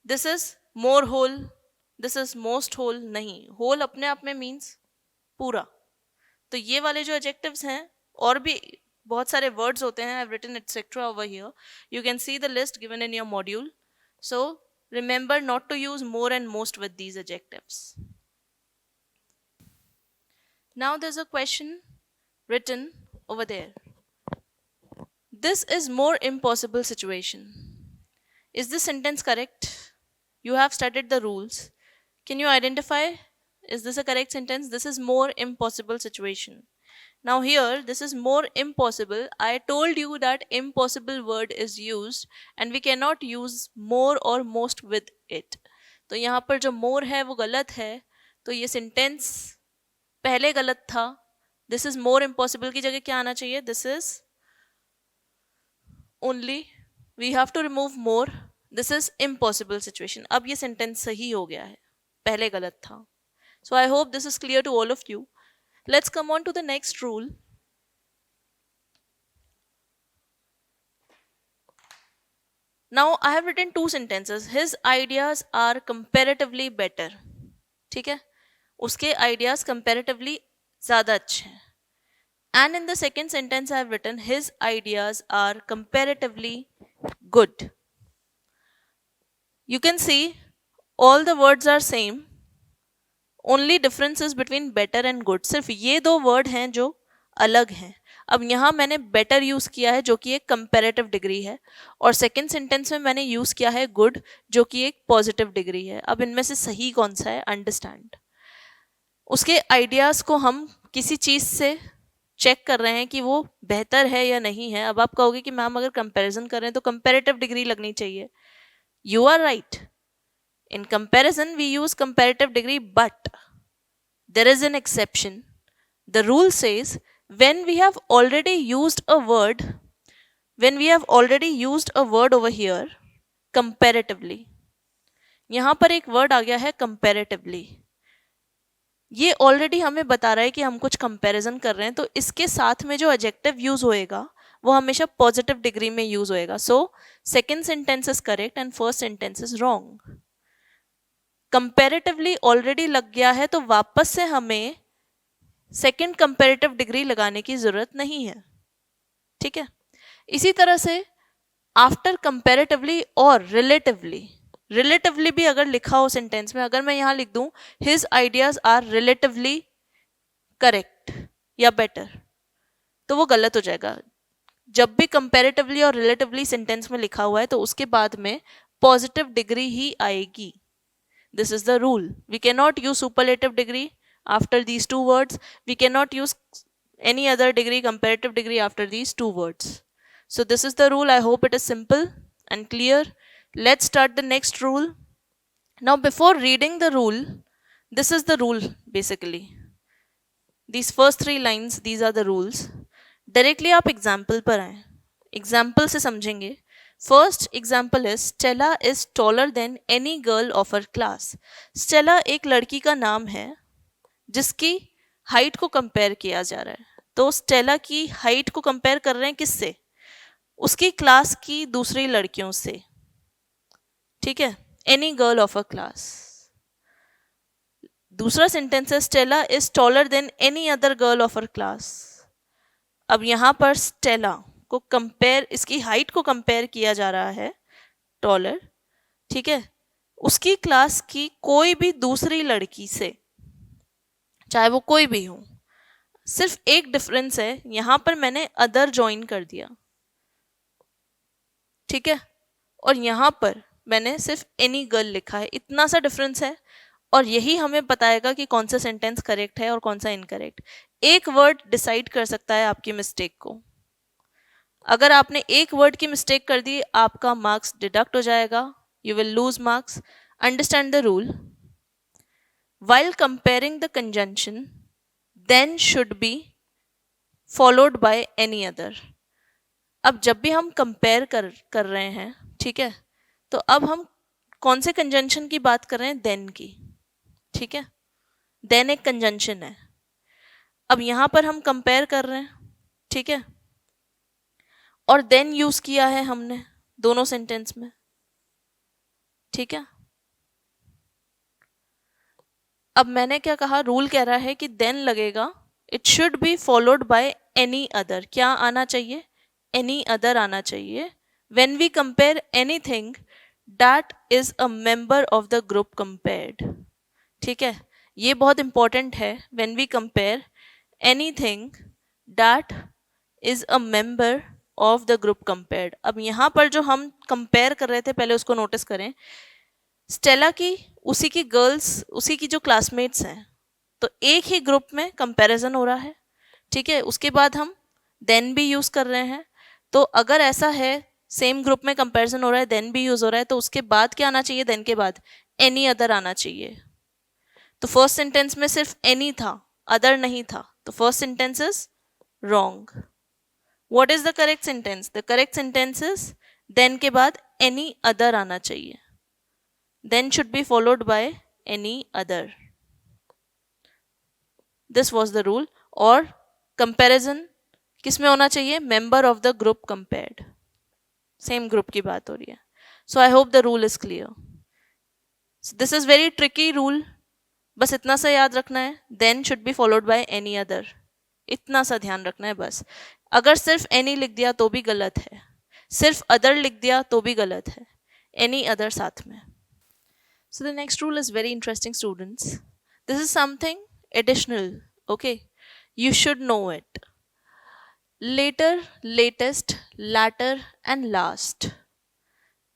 this is more whole, this is most whole? नहीं, होल अपने आप में मीन्स पूरा। तो ये वाले जो एडजेक्टिव्स हैं, और भी बहुत सारे वर्ड्स होते हैं, I have written etcetera over here, you can see the list given in your module, so remember not to use more and most with these adjectives. Now there's a question written over there. This is more impossible situation. Is this sentence correct? You have studied the rules. Can you identify, is this a correct sentence? This is more impossible situation. Now here, this is more impossible. I told you that impossible word is used and we cannot use more or most with it. तो यहाँ पर जो more है वो गलत है, तो ये sentence पहले गलत था। This is more impossible की जगह क्या आना चाहिए? This is only, we have to remove more. This is impossible situation. अब ये sentence सही हो गया है, पहले गलत था। So I hope this is clear to all of you. Let's come on to the next rule. Now I have written two sentences. His ideas are comparatively better. ठीक है, उसके ideas comparatively ज़्यादा अच्छे हैं. And in the second sentence I have written his ideas are comparatively good. You can see all the words are same. Only difference is between better and good. सिर्फ ये दो word हैं जो अलग हैं. अब यहाँ मैंने better यूज किया है जो कि एक कंपेरेटिव डिग्री है, और सेकेंड सेंटेंस में मैंने यूज किया है गुड जो कि एक पॉजिटिव डिग्री है. अब इनमें से सही कौन सा है? अंडरस्टैंड. उसके आइडियाज को हम किसी चीज से चेक कर रहे हैं कि वो बेहतर है या नहीं है. अब आप कहोगे कि मैम अगर कंपैरिजन कर रहे हैं तो कंपेरेटिव डिग्री लगनी चाहिए. You are right. In comparison, we use comparative degree, but there is an exception. The rule says when we have already used a word over here, comparatively. यहाँ पर एक word आ गया है comparatively. ये already हमें बता रहा है कि हम कुछ comparison कर रहे हैं, तो इसके साथ में जो adjective use होएगा वो हमेशा positive degree में use होएगा. So second sentence is correct and first sentence is wrong. Comparatively already लग गया है तो वापस से हमें सेकंड कंपैरेटिव डिग्री लगाने की जरूरत नहीं है, ठीक है. इसी तरह से आफ्टर कंपैरेटिवली और रिलेटिवली भी अगर लिखा हो सेंटेंस में, अगर मैं यहां लिख दूं his ideas are relatively correct या बेटर, तो वो गलत हो जाएगा. जब भी कंपैरेटिवली और रिलेटिवली सेंटेंस में लिखा हुआ है तो उसके बाद में पॉजिटिव डिग्री ही आएगी. This is the rule. We cannot use superlative degree after these two words. We cannot use any other degree, comparative degree after these two words. So this is the rule. I hope it is simple and clear. Let's start the next rule. Now before reading the rule, this is the rule basically. These first three lines, these are the rules. Directly आप example पर आएं. Example से समझेंगे. First example is Stella is taller than any girl of her class. Stella एक लड़की का नाम है जिसकी हाइट को कंपेयर किया जा रहा है. तो Stella की हाइट को कंपेयर कर रहे हैं किससे? उसकी क्लास की दूसरी लड़कियों से, ठीक है. Any girl of her class. दूसरा सेंटेंस है Stella is taller than any other girl of her class. अब यहाँ पर स्टेला को कंपेयर, इसकी हाइट को कंपेयर किया जा रहा है टॉलर, ठीक है, उसकी क्लास की कोई भी दूसरी लड़की से, चाहे वो कोई भी हो। सिर्फ एक डिफरेंस है, यहां पर मैंने अदर ज्वाइन कर दिया, ठीक है, और यहां पर मैंने सिर्फ एनी गर्ल लिखा है, इतना सा डिफरेंस है। और यही हमें बताएगा कि कौन सा सेंटेंस करेक्ट है और कौन सा इनकरेक्ट। एक वर्ड डिसाइड कर सकता है आपकी मिस्टेक को। अगर आपने एक वर्ड की मिस्टेक कर दी, आपका मार्क्स डिडक्ट हो जाएगा, you will lose marks. Understand the rule. While comparing the conjunction, then should be followed by any other। अब जब भी हम कंपेयर कर रहे हैं, ठीक है, तो अब हम कौन से कंजंक्शन की बात कर रहे हैं? देन की, ठीक है, देन एक कंजंक्शन है। अब यहां पर हम कंपेयर कर रहे हैं, ठीक है, और देन यूज किया है हमने दोनों सेंटेंस में, ठीक है। अब मैंने क्या कहा, रूल कह रहा है कि देन लगेगा, it should be followed by any other. क्या आना चाहिए? एनी अदर आना चाहिए। When we compare anything that is a member of the group compared, ठीक है, ये बहुत इंपॉर्टेंट है। When we compare anything that is a member of the group compared. अब यहां पर जो हम कंपेयर कर रहे थे, पहले उसको नोटिस करें। स्टेला की, उसी की गर्ल्स, उसी की जो क्लासमेट्स हैं, तो एक ही ग्रुप में कंपैरिजन हो रहा है, ठीक है। उसके बाद हम देन भी यूज कर रहे हैं। तो अगर ऐसा है, सेम ग्रुप में कंपैरिजन हो रहा है, देन भी यूज हो रहा है, तो उसके बाद क्या आना चाहिए? देन के बाद एनी अदर आना चाहिए। तो फर्स्ट सेंटेंस में सिर्फ एनी था, अदर नहीं था, तो first sentence is wrong. What is the correct sentence? The correct sentence is than के बाद एनी अदर आना चाहिए। Then should be followed by any other. This was the rule। और comparison किस में होना चाहिए? Member of the group compared। Same group की बात हो रही है। So I hope the rule is clear। So this is very tricky rule। बस इतना सा याद रखना है, then should be followed by any other। इतना सा ध्यान रखना है बस। अगर सिर्फ any लिख दिया तो भी गलत है, सिर्फ other लिख दिया तो भी गलत है, any other साथ में। So the next rule is very interesting, students. This is something additional, okay? You should know it. Later, latest, latter, and last.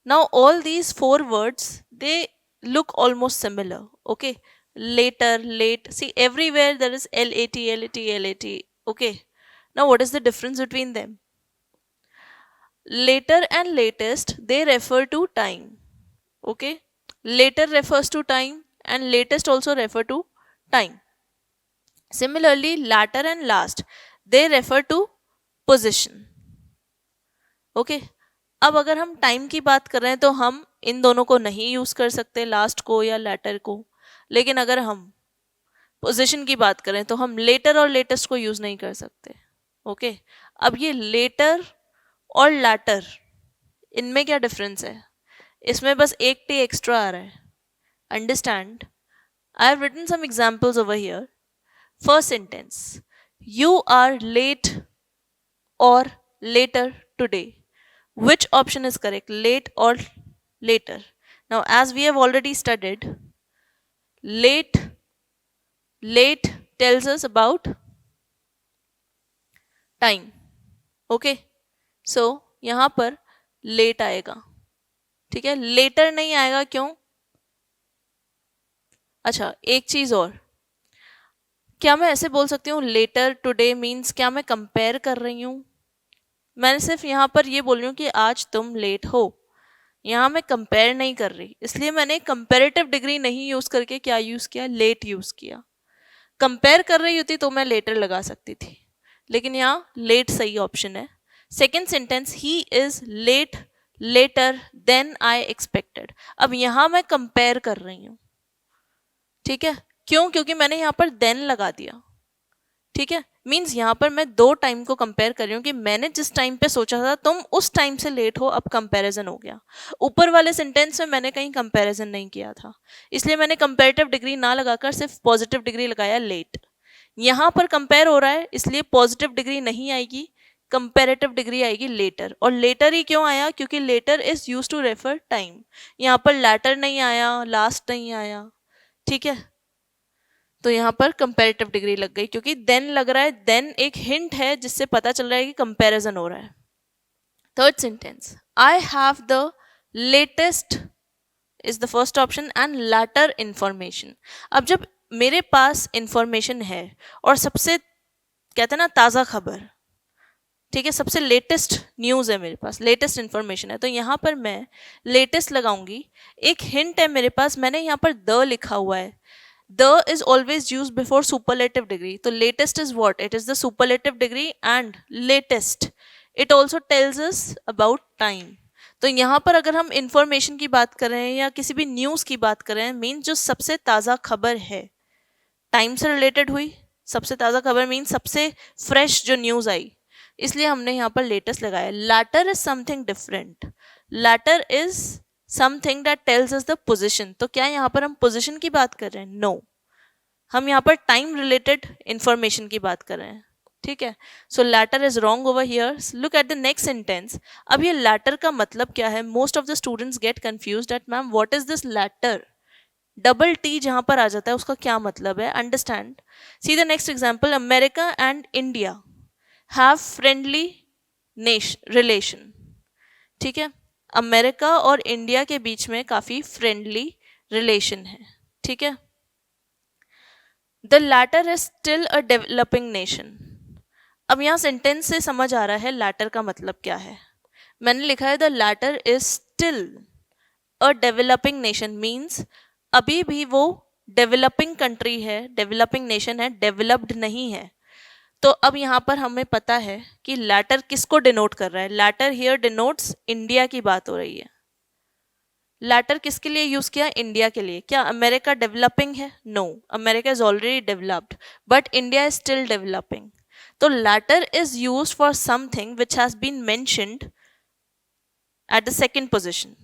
Now all these four words, they look almost similar, okay? Later, late. See, everywhere there is L-A-T, L-A-T, L-A-T, okay? Now what is the difference between them? Later and latest, they refer to time, okay? Later refers to time and latest also refer to time. Similarly, latter and last, they refer to position, okay? अब अगर हम time की बात कर रहे हैं तो हम इन दोनों को नहीं यूज कर सकते, लास्ट को या लेटर को। लेकिन अगर हम पोजीशन की बात करें तो हम लेटर और लेटेस्ट को यूज नहीं कर सकते, ओके? अब ये लेटर और लैटर, इनमें क्या डिफरेंस है? इसमें बस एक टी एक्स्ट्रा आ रहा है। Understand? I have written some examples over here. First sentence, you are late or later today. Which option is correct? Late or later? Now, as we have already studied, late tells us about time. Okay? So, यहाँ पर late आएगा, ठीक है, later नहीं आएगा, क्यों? अच्छा, एक चीज और, क्या मैं ऐसे बोल सकती हूँ लेटर टुडे मीन्स क्या मैं कंपेयर कर रही हूँ? मैंने सिर्फ यहाँ पर ये बोल रही हूँ कि आज तुम लेट हो, यहाँ मैं कंपेयर नहीं कर रही, इसलिए मैंने कंपेरेटिव डिग्री नहीं यूज करके क्या यूज किया? लेट यूज किया। कंपेयर कर रही होती तो मैं लेटर लगा सकती थी, लेकिन यहाँ लेट सही ऑप्शन है। Second sentence, he is late later than I expected. अब यहाँ मैं कंपेयर कर रही हूँ, ठीक है, क्यों? क्योंकि मैंने यहाँ पर देन लगा दिया, ठीक है, मीन्स यहाँ पर मैं दो टाइम को कंपेयर कर रही हूँ कि मैंने जिस टाइम पे सोचा था तुम उस टाइम से लेट हो, अब कंपैरिजन हो गया। ऊपर वाले सेंटेंस में मैंने कहीं कंपैरिजन नहीं किया था, इसलिए मैंने कंपैरेटिव डिग्री ना लगाकर सिर्फ पॉजिटिव डिग्री लगाया लेट। यहाँ पर कंपेयर हो रहा है इसलिए पॉजिटिव डिग्री नहीं आएगी, कंपेरेटिव डिग्री आएगी लेटर। और लेटर ही क्यों आया, क्योंकि later is use to refer time. यहाँ पर लैटर नहीं आया, लास्ट नहीं आया, ठीक है। तो यहाँ पर कंपैरेटिव डिग्री लग गई, क्योंकि देन लग रहा है, देन एक हिंट है जिससे पता चल रहा है कि कंपैरिजन हो रहा है। Third sentence, I have the latest is the first option and latter information. अब जब मेरे पास इंफॉर्मेशन है और सबसे कहते हैं ना ताज़ा खबर, ठीक है, सबसे लेटेस्ट न्यूज़ है मेरे पास, लेटेस्ट इंफॉर्मेशन है, तो यहाँ पर मैं लेटेस्ट लगाऊंगी। एक हिंट है मेरे पास, मैंने यहाँ पर द लिखा हुआ है, the is always used before superlative degree, तो latest is what, it is the superlative degree and latest it also tells us about time। तो यहाँ पर अगर हम इंफॉर्मेशन की बात कर रहे हैं या किसी भी न्यूज़ की बात कर रहे हैं, मीन जो सबसे ताज़ा खबर है, टाइम से रिलेटेड हुई, सबसे ताज़ा खबर मीन सबसे फ्रेश जो न्यूज़ आई, इसलिए हमने यहाँ पर लेटेस्ट लगाया। Latter is something different, latter is something that tells us the position. तो क्या यहाँ पर हम पोजीशन की बात कर रहे हैं? नो, हम यहाँ पर टाइम रिलेटेड इंफॉर्मेशन की बात कर रहे हैं, ठीक है। So latter is wrong over here. Look at the next sentence. अब ये लैटर का मतलब क्या है? Most of the students get confused that ma'am what is this latter, double T जहां पर आ जाता है उसका क्या मतलब है? Understand, see the next example, America and India have friendly relation, ठीक है, अमेरिका और इंडिया के बीच में काफी फ्रेंडली रिलेशन है, ठीक है। The latter is still a developing nation. अब यहाँ सेंटेंस से समझ आ रहा है लैटर का मतलब क्या है। मैंने लिखा है the latter is still a developing nation, means अभी भी वो डेवलपिंग कंट्री है, डेवलपिंग नेशन है, डेवलप्ड नहीं है। तो अब यहाँ पर हमें पता है कि लैटर किसको डिनोट कर रहा है। लैटर हियर डिनोट्स इंडिया की बात हो रही है। लैटर किसके लिए यूज किया? इंडिया के लिए। क्या अमेरिका डेवलपिंग है? No, America is already developed, but India is still developing. तो latter is used for something which has been mentioned at the second position,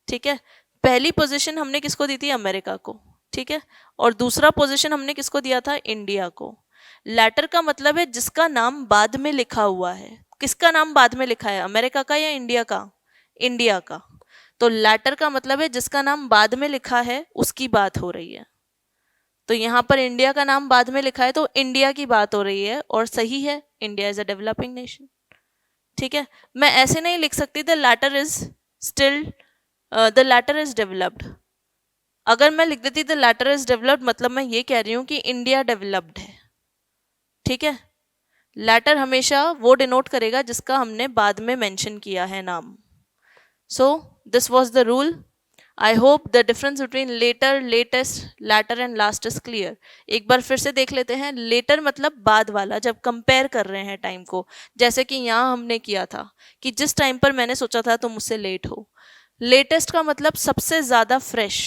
ठीक है। पहली पोजीशन हमने किसको दी थी? अमेरिका को, ठीक है, और दूसरा पोजीशन हमने किसको दिया था? इंडिया को। लैटर का मतलब है जिसका नाम बाद में लिखा हुआ है। किसका नाम बाद में लिखा है? अमेरिका का या इंडिया का? इंडिया का। तो लैटर का मतलब है जिसका नाम बाद में लिखा है उसकी बात हो रही है। तो यहाँ पर इंडिया का नाम बाद में लिखा है तो इंडिया की बात हो रही है, और सही है, India is a developing nation, ठीक है। मैं ऐसे नहीं लिख सकती the latter is still the latter is developed. अगर मैं लिख देती द लैटर इज डेवलप्ड, मतलब मैं ये कह रही हूँ कि इंडिया डेवलप्ड है, ठीक है। लैटर हमेशा वो डिनोट करेगा जिसका हमने बाद में मेंशन किया है नाम। So this was the rule. I hope the difference between later, latest, latter and last is clear. एक बार फिर से देख लेते हैं। लेटर मतलब बाद वाला, जब कंपेयर कर रहे हैं टाइम को, जैसे कि यहाँ हमने किया था कि जिस टाइम पर मैंने सोचा था तुम मुझसे लेट हो। लेटेस्ट का मतलब सबसे ज़्यादा फ्रेश,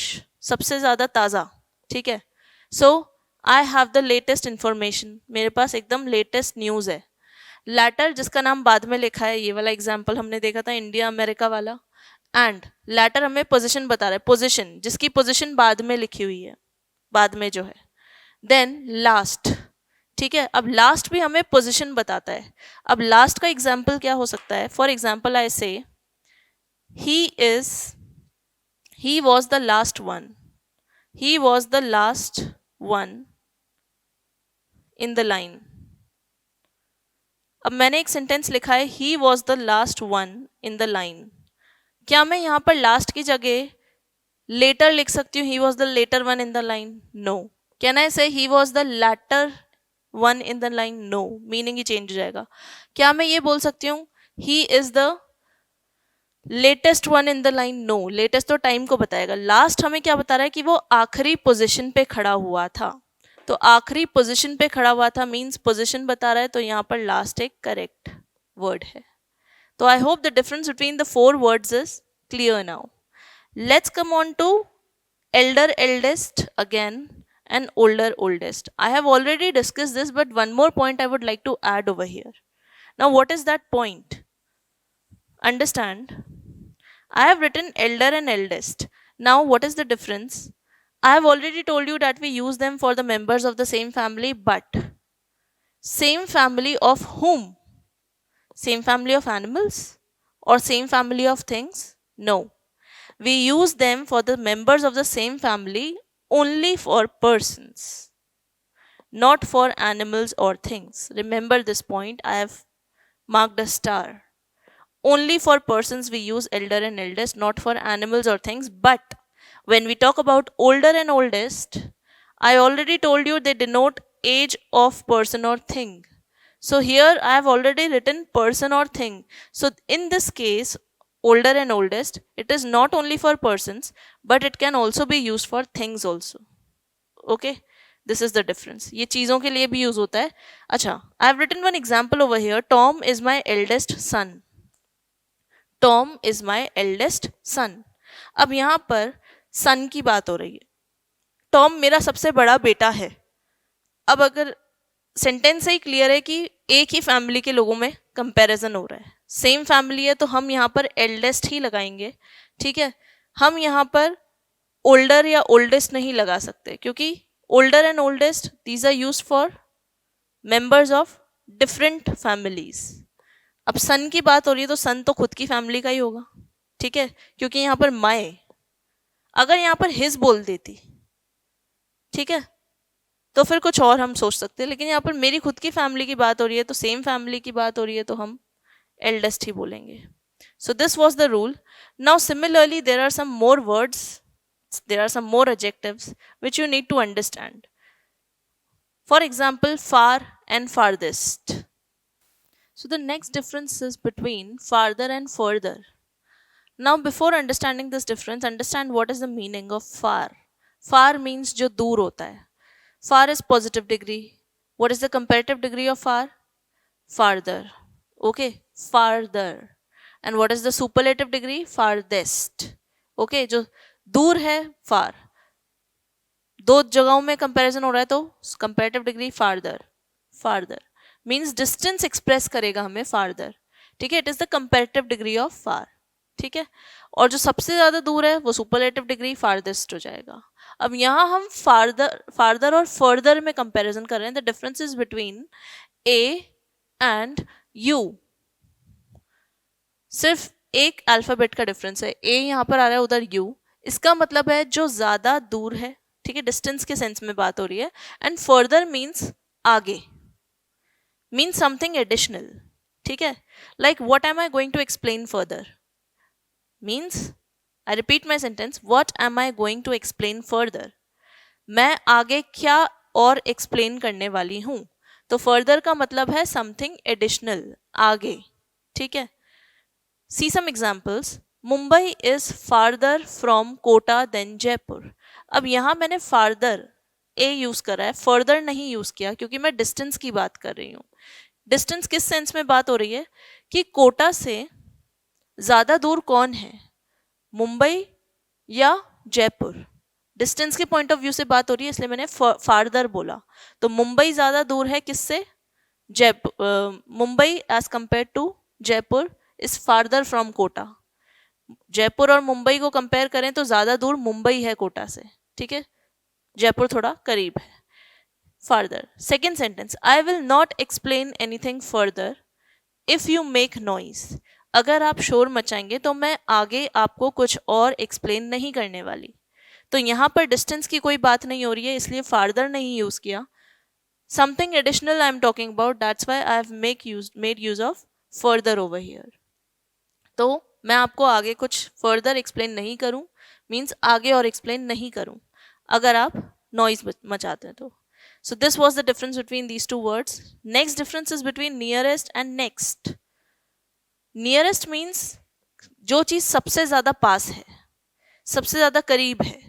सबसे ज़्यादा ताज़ा, ठीक है। So I have the latest information, मेरे पास एकदम लेटेस्ट न्यूज़ है। लैटर जिसका नाम बाद में लिखा है, ये वाला एग्जाम्पल हमने देखा था इंडिया अमेरिका वाला। एंड लैटर हमें पोजीशन बता रहा है, पोजीशन जिसकी पोजीशन बाद में लिखी हुई है, बाद में जो है। देन लास्ट, ठीक है। अब लास्ट भी हमें पोजीशन बताता है। अब लास्ट का एग्जाम्पल क्या हो सकता है? फॉर एग्जाम्पल आई से he was the last one, he was the last one in the line। अब मैंने एक सेंटेंस लिखा है he was the last one in the line। क्या मैं यहाँ पर लास्ट की जगह लेटर लिख सकती हूँ? he was the later one in the line? no। Can I से he was the latter one in the line? no, meaning he change हो जाएगा। क्या मैं ये बोल सकती हूँ he is the latest one in the line? No, latest तो टाइम को बताएगा। लास्ट हमें क्या बता रहा है कि वो आखिरी पोजीशन पे खड़ा हुआ था। तो आखिरी पोजीशन पे खड़ा हुआ था मींस पोजीशन बता रहा है, तो यहाँ पर लास्ट एक करेक्ट वर्ड है। तो I hope the difference between the four words is clear now. Let's come on to elder, eldest again and older oldest. I have already discussed this, but one more point I would like to add over here. Now, what is that point? Understand, I have written elder and eldest. Now, what is the difference? I have already told you that we use them for the members of the same family, but same family of whom? Same family of animals? Or same family of things? No. We use them for the members of the same family only for persons, not for animals or things. Remember this point, I have marked a star. Only for persons we use elder and eldest, not for animals or things. But when we talk about older and oldest, I already told you they denote age of person or thing. So here I have already written person or thing. So in this case, older and oldest, it is not only for persons, but it can also be used for things also. Okay, this is the difference. ये चीजों के लिए भी use होता है. अच्छा, I have written one example over here. Tom is my eldest son. Tom is my eldest son. अब यहां पर सन की बात हो रही है. टॉम मेरा सबसे बड़ा बेटा है. अब अगर सेंटेंस से ही क्लियर है कि एक ही फैमिली के लोगों में कंपैरिजन हो रहा है. सेम फैमिली है तो हम यहाँ पर एल्डेस्ट ही लगाएंगे. ठीक है, हम यहाँ पर ओल्डर या ओल्डेस्ट नहीं लगा सकते, क्योंकि older and oldest these are used for members of different families. अब सन की बात हो रही है तो सन तो खुद की फैमिली का ही होगा. ठीक है, क्योंकि यहाँ पर माए, अगर यहाँ पर हिज बोल देती, ठीक है, तो फिर कुछ और हम सोच सकते हैं. लेकिन यहाँ पर मेरी खुद की फैमिली की बात हो रही है, तो सेम फैमिली की बात हो रही है, तो हम एल्डेस्ट ही बोलेंगे. So this was the rule. Now similarly there are some more words, there are some more adjectives which you need to understand. For example, far and farthest. So the next difference is between farther and further. Now before understanding this difference, understand what is the meaning of far. Far means जो दूर होता है. Far is positive degree. What is the comparative degree of far? Farther. Okay, farther. And what is the superlative degree? Farthest. Okay, जो दूर है far. दो जगहों में कंपैरिजन हो रहा है तो comparative degree farther. Farther means distance express करेगा हमें farther. ठीक है, it is the comparative degree of far. ठीक है, और जो सबसे ज्यादा दूर है वो सुपरलेटिव डिग्री फारदेस्ट हो जाएगा. अब यहाँ हम फार्दर और फर्दर में कंपैरिजन कर रहे हैं. The difference is between A and you. सिर्फ एक अल्फाबेट का डिफरेंस है. ए यहाँ पर आ रहा है, उधर यू. इसका मतलब है जो ज्यादा दूर है. ठीक है, डिस्टेंस के सेंस में बात हो रही है. एंड फर्दर मीन्स आगे, मीन्स समथिंग एडिशनल. ठीक है, like what am I going to explain further means, I repeat my sentence, what am I going to explain further? मैं आगे क्या और explain करने वाली हूँ. तो further का मतलब है something additional, आगे. ठीक है, see some examples. Mumbai is farther from Kota than Jaipur. अब यहाँ मैंने farther a यूज करा है, further नहीं यूज किया, क्योंकि मैं distance की बात कर रही हूँ. distance किस सेंस में बात हो रही है कि कोटा से ज्यादा दूर कौन है, मुंबई या जयपुर. डिस्टेंस के पॉइंट ऑफ व्यू से बात हो रही है, इसलिए मैंने फार्दर बोला. तो मुंबई ज्यादा दूर है किससे, Jaipur. Mumbai as compare to Jaipur is farther from Kota. Jaipur और मुंबई को कंपेयर करें तो ज्यादा दूर मुंबई है कोटा से. ठीक है, जयपुर थोड़ा करीब है. Farther. Second sentence, I will not explain anything further if you make noise. अगर आप शोर मचाएंगे तो मैं आगे आपको कुछ और एक्सप्लेन नहीं करने वाली. तो यहाँ पर डिस्टेंस की कोई बात नहीं हो रही है, इसलिए फार्दर नहीं यूज किया. Something additional I am talking about, that's why I have made use of further over here. तो मैं आपको आगे कुछ फर्दर एक्सप्लेन नहीं करूं, मीन्स आगे और एक्सप्लेन नहीं करूं अगर आप नॉइज मचाते हैं तो. So this was the difference between these two words. Next difference is between nearest and next. Nearest means जो चीज सबसे ज्यादा पास है, सबसे ज्यादा करीब है.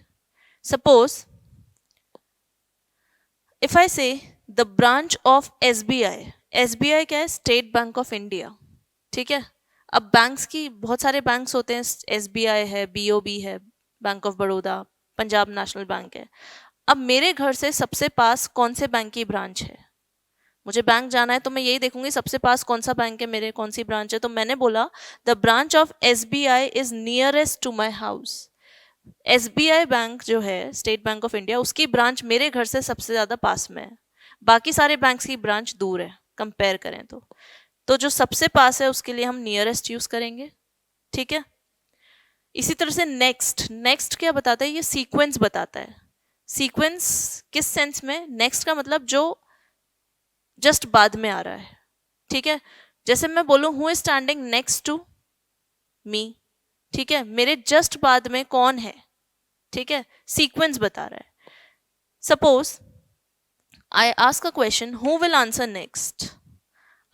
सपोज इफ आई से the branch of SBI. SBI क्या है, स्टेट बैंक ऑफ इंडिया. ठीक है, अब बैंक्स की बहुत सारे बैंक्स होते हैं. SBI है, BOB है, bank of Baroda, Punjab national bank है. अब मेरे घर से सबसे पास कौन से बैंक की ब्रांच है, मुझे बैंक जाना है तो मैं यही देखूंगी सबसे पास कौन सा बैंक है मेरे, कौन सी ब्रांच है। तो मैंने बोला the branch of SBI is nearest to my house. SBI bank जो है, स्टेट बैंक ऑफ इंडिया, उसकी ब्रांच मेरे घर से सबसे ज्यादा पास में है, बाकी सारे बैंक्स की ब्रांच दूर है कंपेयर करें तो जो सबसे पास है उसके लिए हम नियरेस्ट यूज करेंगे। ठीक है, इसी तरह से नेक्स्ट क्या बताता है, ये सीक्वेंस बताता है। सीक्वेंस किस सेंस में, नेक्स्ट का मतलब जो जस्ट बाद में आ रहा है। ठीक है, जैसे मैं बोलूं who is standing next to me, ठीक है, मेरे जस्ट बाद में कौन है। ठीक है, सीक्वेंस बता रहा है। Suppose I ask a question, who will answer next.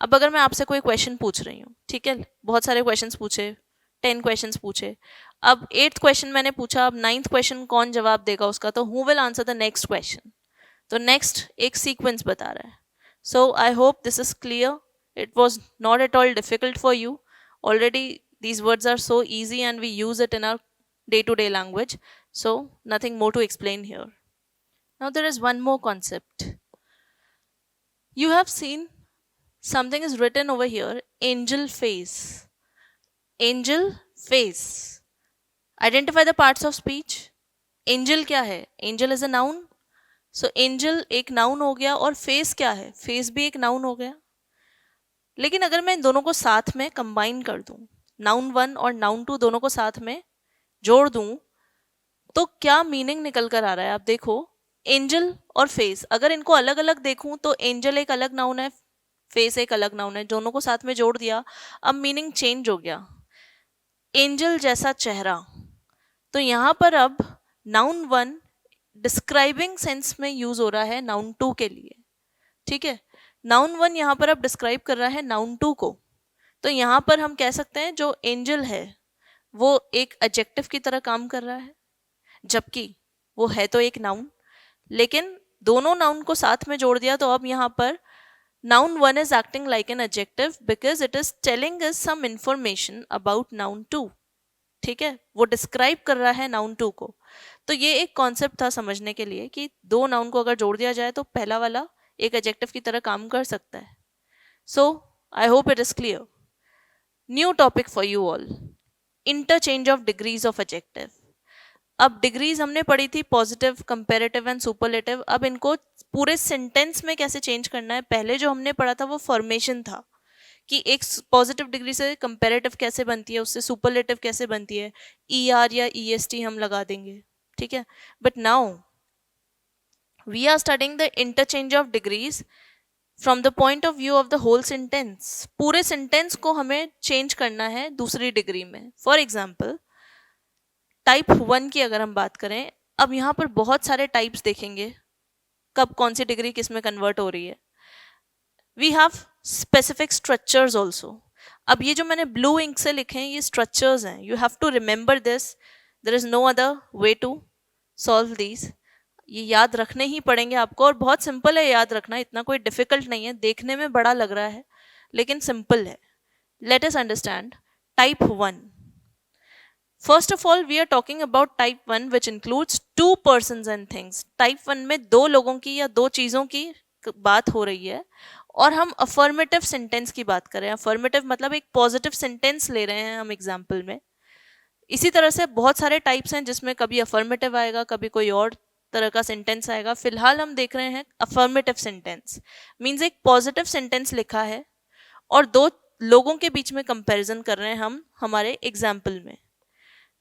अब अगर मैं आपसे कोई क्वेश्चन पूछ रही हूँ, ठीक है, बहुत सारे क्वेश्चंस पूछे, 10 क्वेश्चंस पूछे, अब 8th क्वेश्चन मैंने पूछा, अब 9th क्वेश्चन कौन जवाब देगा उसका, तो who will answer the next question. तो नेक्स्ट एक सीक्वेंस बता रहा है। So I hope this is clear. It was not at all difficult for you. Already these words are so easy and we use it in our day-to-day language. So nothing more to explain here. Now there is one more concept. You have seen something is written over here, angel face. Angel face. Identify the parts of speech. Angel क्या है? Angel is a noun. So angel एक noun हो गया, और face क्या है? Face भी एक नाउन हो गया। लेकिन अगर मैं इन दोनों को साथ में कंबाइन कर दूं, नाउन 1 और नाउन 2 दोनों को साथ में जोड़ दूं, तो क्या मीनिंग निकल कर आ रहा है? आप देखो, एंजल और फेस, अगर इनको अलग अलग देखूं तो एंजल एक अलग नाउन है, फेस एक अलग नाउन है, दोनों को साथ में जोड़ दिया, अब मीनिंग चेंज हो गया। एंजल जैसा चेहरा, तो यहां पर अब नाउन 1 डिस्क्राइबिंग सेंस में यूज हो रहा है नाउन 2 के लिए। ठीक है, नाउन 1 यहां पर अब डिस्क्राइब कर रहा है नाउन 2 को, तो यहां पर हम कह सकते हैं जो एंजल है वो एक एडजेक्टिव की तरह काम कर रहा है, जबकि वो है तो एक नाउन, लेकिन दोनों नाउन को साथ में जोड़ दिया, तो अब यहां पर noun 1 is acting like an adjective because it is telling us some information about noun 2। ठीक है, वो डिस्क्राइब कर रहा है नाउन 2 को। तो ये एक कॉन्सेप्ट था समझने के लिए कि दो नाउन को अगर जोड़ दिया जाए तो पहला वाला एक एडजेक्टिव की तरह काम कर सकता है। So I hope it is clear. New topic for you all, interchange of degrees of adjective. अब डिग्रीज हमने पढ़ी थी पॉजिटिव, कंपेरेटिव एंड सुपरलेटिव। अब इनको पूरे सेंटेंस में कैसे चेंज करना है, पहले जो हमने पढ़ा था वो फॉर्मेशन था कि एक पॉजिटिव डिग्री से कंपेरेटिव कैसे बनती है, उससे सुपरलेटिव कैसे बनती है, ER या EST हम लगा देंगे। ठीक है, but now we are studying the interchange of degrees from the point of view of the whole sentence. पूरे सेंटेंस को हमें चेंज करना है दूसरी डिग्री में। फॉर एग्जाम्पल टाइप 1 की अगर हम बात करें, अब यहां पर बहुत सारे टाइप्स देखेंगे, कब कौन सी डिग्री किस में कन्वर्ट हो रही है। We have specific structures also. अब ये जो मैंने ब्लू इंक से लिखे हैं ये स्ट्रक्चर्स हैं, you have to remember this, there is no other way to solve these. ये याद रखने ही पड़ेंगे आपको, और बहुत सिंपल है याद रखना, इतना कोई डिफिकल्ट नहीं है, देखने में बड़ा लग रहा है लेकिन सिंपल है। Let us understand type 1। First of all we are talking about type 1 which includes 2 persons and things. Type 1 में 2 लोगों की या 2 चीजों की बात हो रही है, और हम अफर्मेटिव सेंटेंस की बात कर रहे हैं। अफर्मेटिव मतलब एक पॉजिटिव सेंटेंस ले रहे हैं हम एग्जाम्पल में। इसी तरह से बहुत सारे टाइप्स हैं जिसमें कभी अफर्मेटिव आएगा, कभी कोई और तरह का सेंटेंस आएगा। फिलहाल हम देख रहे हैं अफर्मेटिव सेंटेंस, मींस एक पॉजिटिव सेंटेंस लिखा है और 2 लोगों के बीच में कंपैरिजन कर रहे हैं हम हमारे एग्जाम्पल में।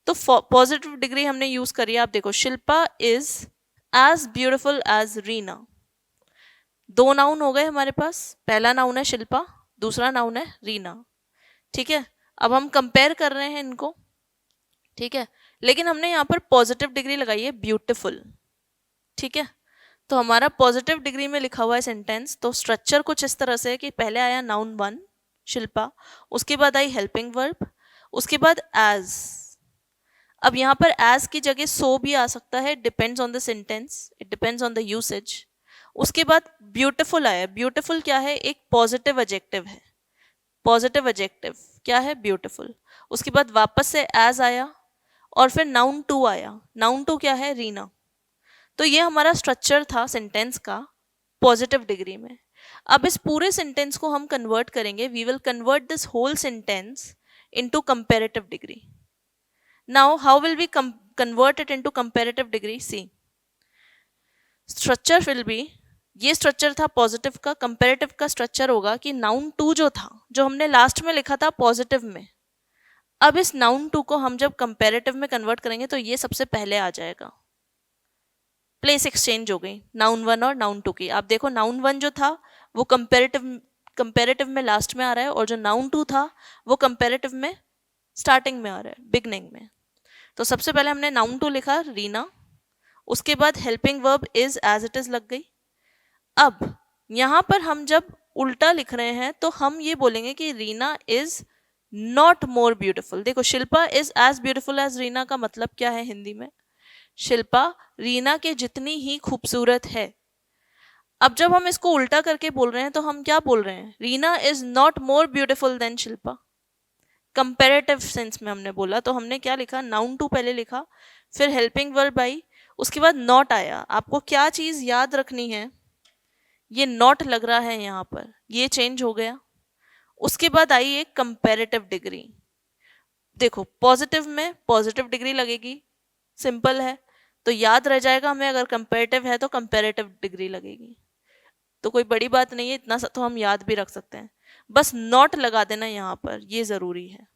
तो पॉजिटिव डिग्री हमने यूज करी है। आप देखो, Shilpa is as beautiful as Reena. 2 noun हो गए हमारे पास, पहला नाउन है शिल्पा, दूसरा नाउन है रीना। ठीक है, अब हम कंपेयर कर रहे हैं इनको। ठीक है, लेकिन हमने यहाँ पर पॉजिटिव डिग्री लगाई है ब्यूटिफुल। ठीक है, तो हमारा पॉजिटिव डिग्री में लिखा हुआ है सेंटेंस। तो स्ट्रक्चर कुछ इस तरह से है कि पहले आया नाउन 1 शिल्पा, उसके बाद आई हेल्पिंग वर्ब, उसके बाद एज। अब यहाँ पर एज की जगह सो भी आ सकता है, depends on the sentence, it depends on the usage. उसके बाद ब्यूटिफुल आया। ब्यूटिफुल क्या है? एक पॉजिटिव एडजेक्टिव है। पॉजिटिव एडजेक्टिव क्या है? ब्यूटिफुल। उसके बाद वापस से एज आया और फिर नाउन 2 आया। नाउन 2 क्या है? रीना। तो ये हमारा स्ट्रक्चर था सेंटेंस का पॉजिटिव डिग्री में। अब इस पूरे सेंटेंस को हम कन्वर्ट करेंगे, we will convert this whole sentence into comparative degree. Now how will we convert it into comparative degree? See, structure will be, ये स्ट्रक्चर था पॉजिटिव का, कंपैरेटिव का स्ट्रक्चर होगा कि नाउन टू जो था, जो हमने लास्ट में लिखा था पॉजिटिव में, अब इस नाउन टू को हम जब कंपैरेटिव में कन्वर्ट करेंगे तो ये सबसे पहले आ जाएगा। प्लेस एक्सचेंज हो गई नाउन वन और नाउन टू की। आप देखो नाउन वन जो था वो कंपैरेटिव में लास्ट में आ रहा है, और जो नाउन टू था वो कंपैरेटिव में स्टार्टिंग में आ रहा है, बिगनिंग में। तो सबसे पहले हमने नाउन टू लिखा रीना, उसके बाद helping verb is as it is लग गई। अब यहां पर हम जब उल्टा लिख रहे हैं तो हम ये बोलेंगे कि Reena is not more beautiful. देखो Shilpa is as beautiful as Reena का मतलब क्या है हिंदी में? शिल्पा रीना के जितनी ही खूबसूरत है। अब जब हम इसको उल्टा करके बोल रहे हैं तो हम क्या बोल रहे हैं? Reena is not more beautiful than Shilpa. Comparative sense में हमने बोला, तो हमने क्या लिखा? नाउन टू पहले लिखा, फिर हेल्पिंग वर्ब आई, उसके बाद नॉट आया। आपको क्या चीज याद रखनी है? ये नॉट लग रहा है यहाँ पर, ये चेंज हो गया। उसके बाद आई एक कंपैरेटिव डिग्री। देखो पॉजिटिव में पॉजिटिव डिग्री लगेगी, सिंपल है, तो याद रह जाएगा हमें। अगर कंपैरेटिव है तो कंपैरेटिव डिग्री लगेगी, तो कोई बड़ी बात नहीं है, इतना सा तो हम याद भी रख सकते हैं। बस नॉट लगा देना यहाँ पर, ये जरूरी है,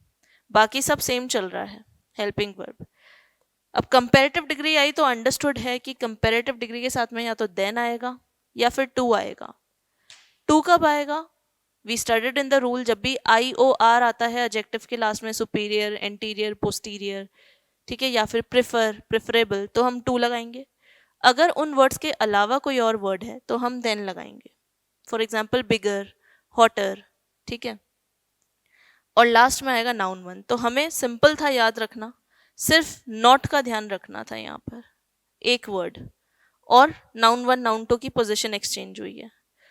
बाकी सब सेम चल रहा है। Helping verb. अब कंपैरेटिव डिग्री आई तो अंडरस्टूड है कि कंपैरेटिव डिग्री के साथ में या तो देन आएगा या फिर टू आएगा। टू कब आएगा? We studied in the rule, जब भी IOR आता है एडजेक्टिव के लास्ट में, सुपीरियर, एंटीरियर, पोस्टीरियर, ठीक है, या फिर प्रिफर, प्रिफरेबल, तो हम टू लगाएंगे। अगर उन वर्ड्स के अलावा कोई और वर्ड है तो हम देन लगाएंगे। फॉर एग्जाम्पल बिगर, हॉटर, ठीक है। और लास्ट में आएगा नाउन वन। तो हमें सिंपल था याद रखना, सिर्फ नॉट का ध्यान रखना था यहाँ पर, एक वर्ड, और नाउन वन नाउन टू की पोजीशन एक्सचेंज हुई है।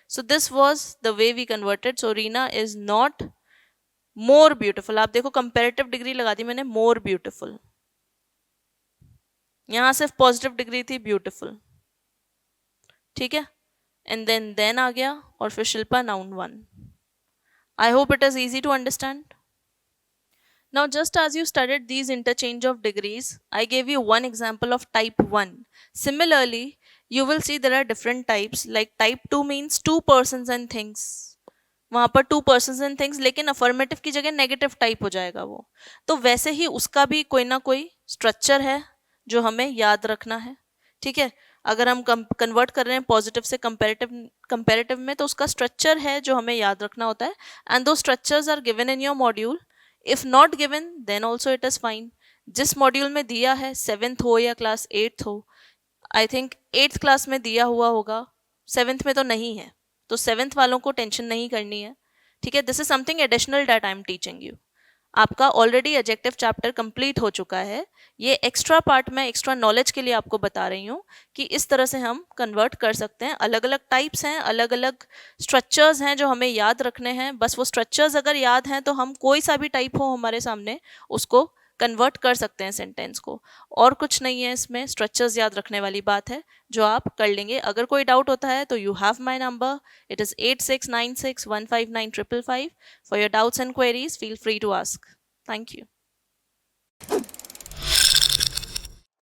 So this was the way we converted. So Reena is not more beautiful. आप देखो कंपैरेटिव डिग्री लगा दी मैंने, मोर ब्यूटिफुल, यहां सिर्फ पॉजिटिव डिग्री थी ब्यूटिफुल, ठीक है। एंड देन आ गया, और फिर Shilpa noun one. I hope it is easy to understand. Now, just as you studied these interchange of degrees, I gave you one example of type 1. Similarly, you will see there are different types, like type 2 means two persons and things. वहाँ पर to persons and things, लेकिन affirmative की जगह negative type हो जाएगा वो। तो वैसे ही उसका भी कोई ना कोई स्ट्रक्चर है जो हमें याद रखना है, ठीक है। अगर हम कन्वर्ट कर रहे हैं पॉजिटिव से कंपैरेटिव में, तो उसका स्ट्रक्चर है जो हमें याद रखना होता है। एंड दो structures are given in your module. If not given then also it is fine. जिस मॉड्यूल में दिया है, 7th हो या क्लास 8th हो, आई थिंक 8th क्लास में दिया हुआ होगा, 7th में तो नहीं है, तो 7th वालों को टेंशन नहीं करनी है, ठीक है। This is something additional that I am teaching you. आपका ऑलरेडी एडजेक्टिव चैप्टर कंप्लीट हो चुका है, ये एक्स्ट्रा पार्ट में एक्स्ट्रा नॉलेज के लिए आपको बता रही हूँ कि इस तरह से हम कन्वर्ट कर सकते हैं। अलग अलग टाइप्स हैं, अलग अलग स्ट्रक्चर्स हैं जो हमें याद रखने हैं। बस वो स्ट्रक्चर्स अगर याद हैं तो हम कोई सा भी टाइप हो हमारे सामने, उसको कन्वर्ट कर सकते हैं सेंटेंस को। और कुछ नहीं है इसमें, स्ट्रक्चर्स याद रखने वाली बात है जो आप कर लेंगे। अगर कोई डाउट होता है तो you have my number, it is 8696159555। For your doubts and queries feel free to ask. Thank you.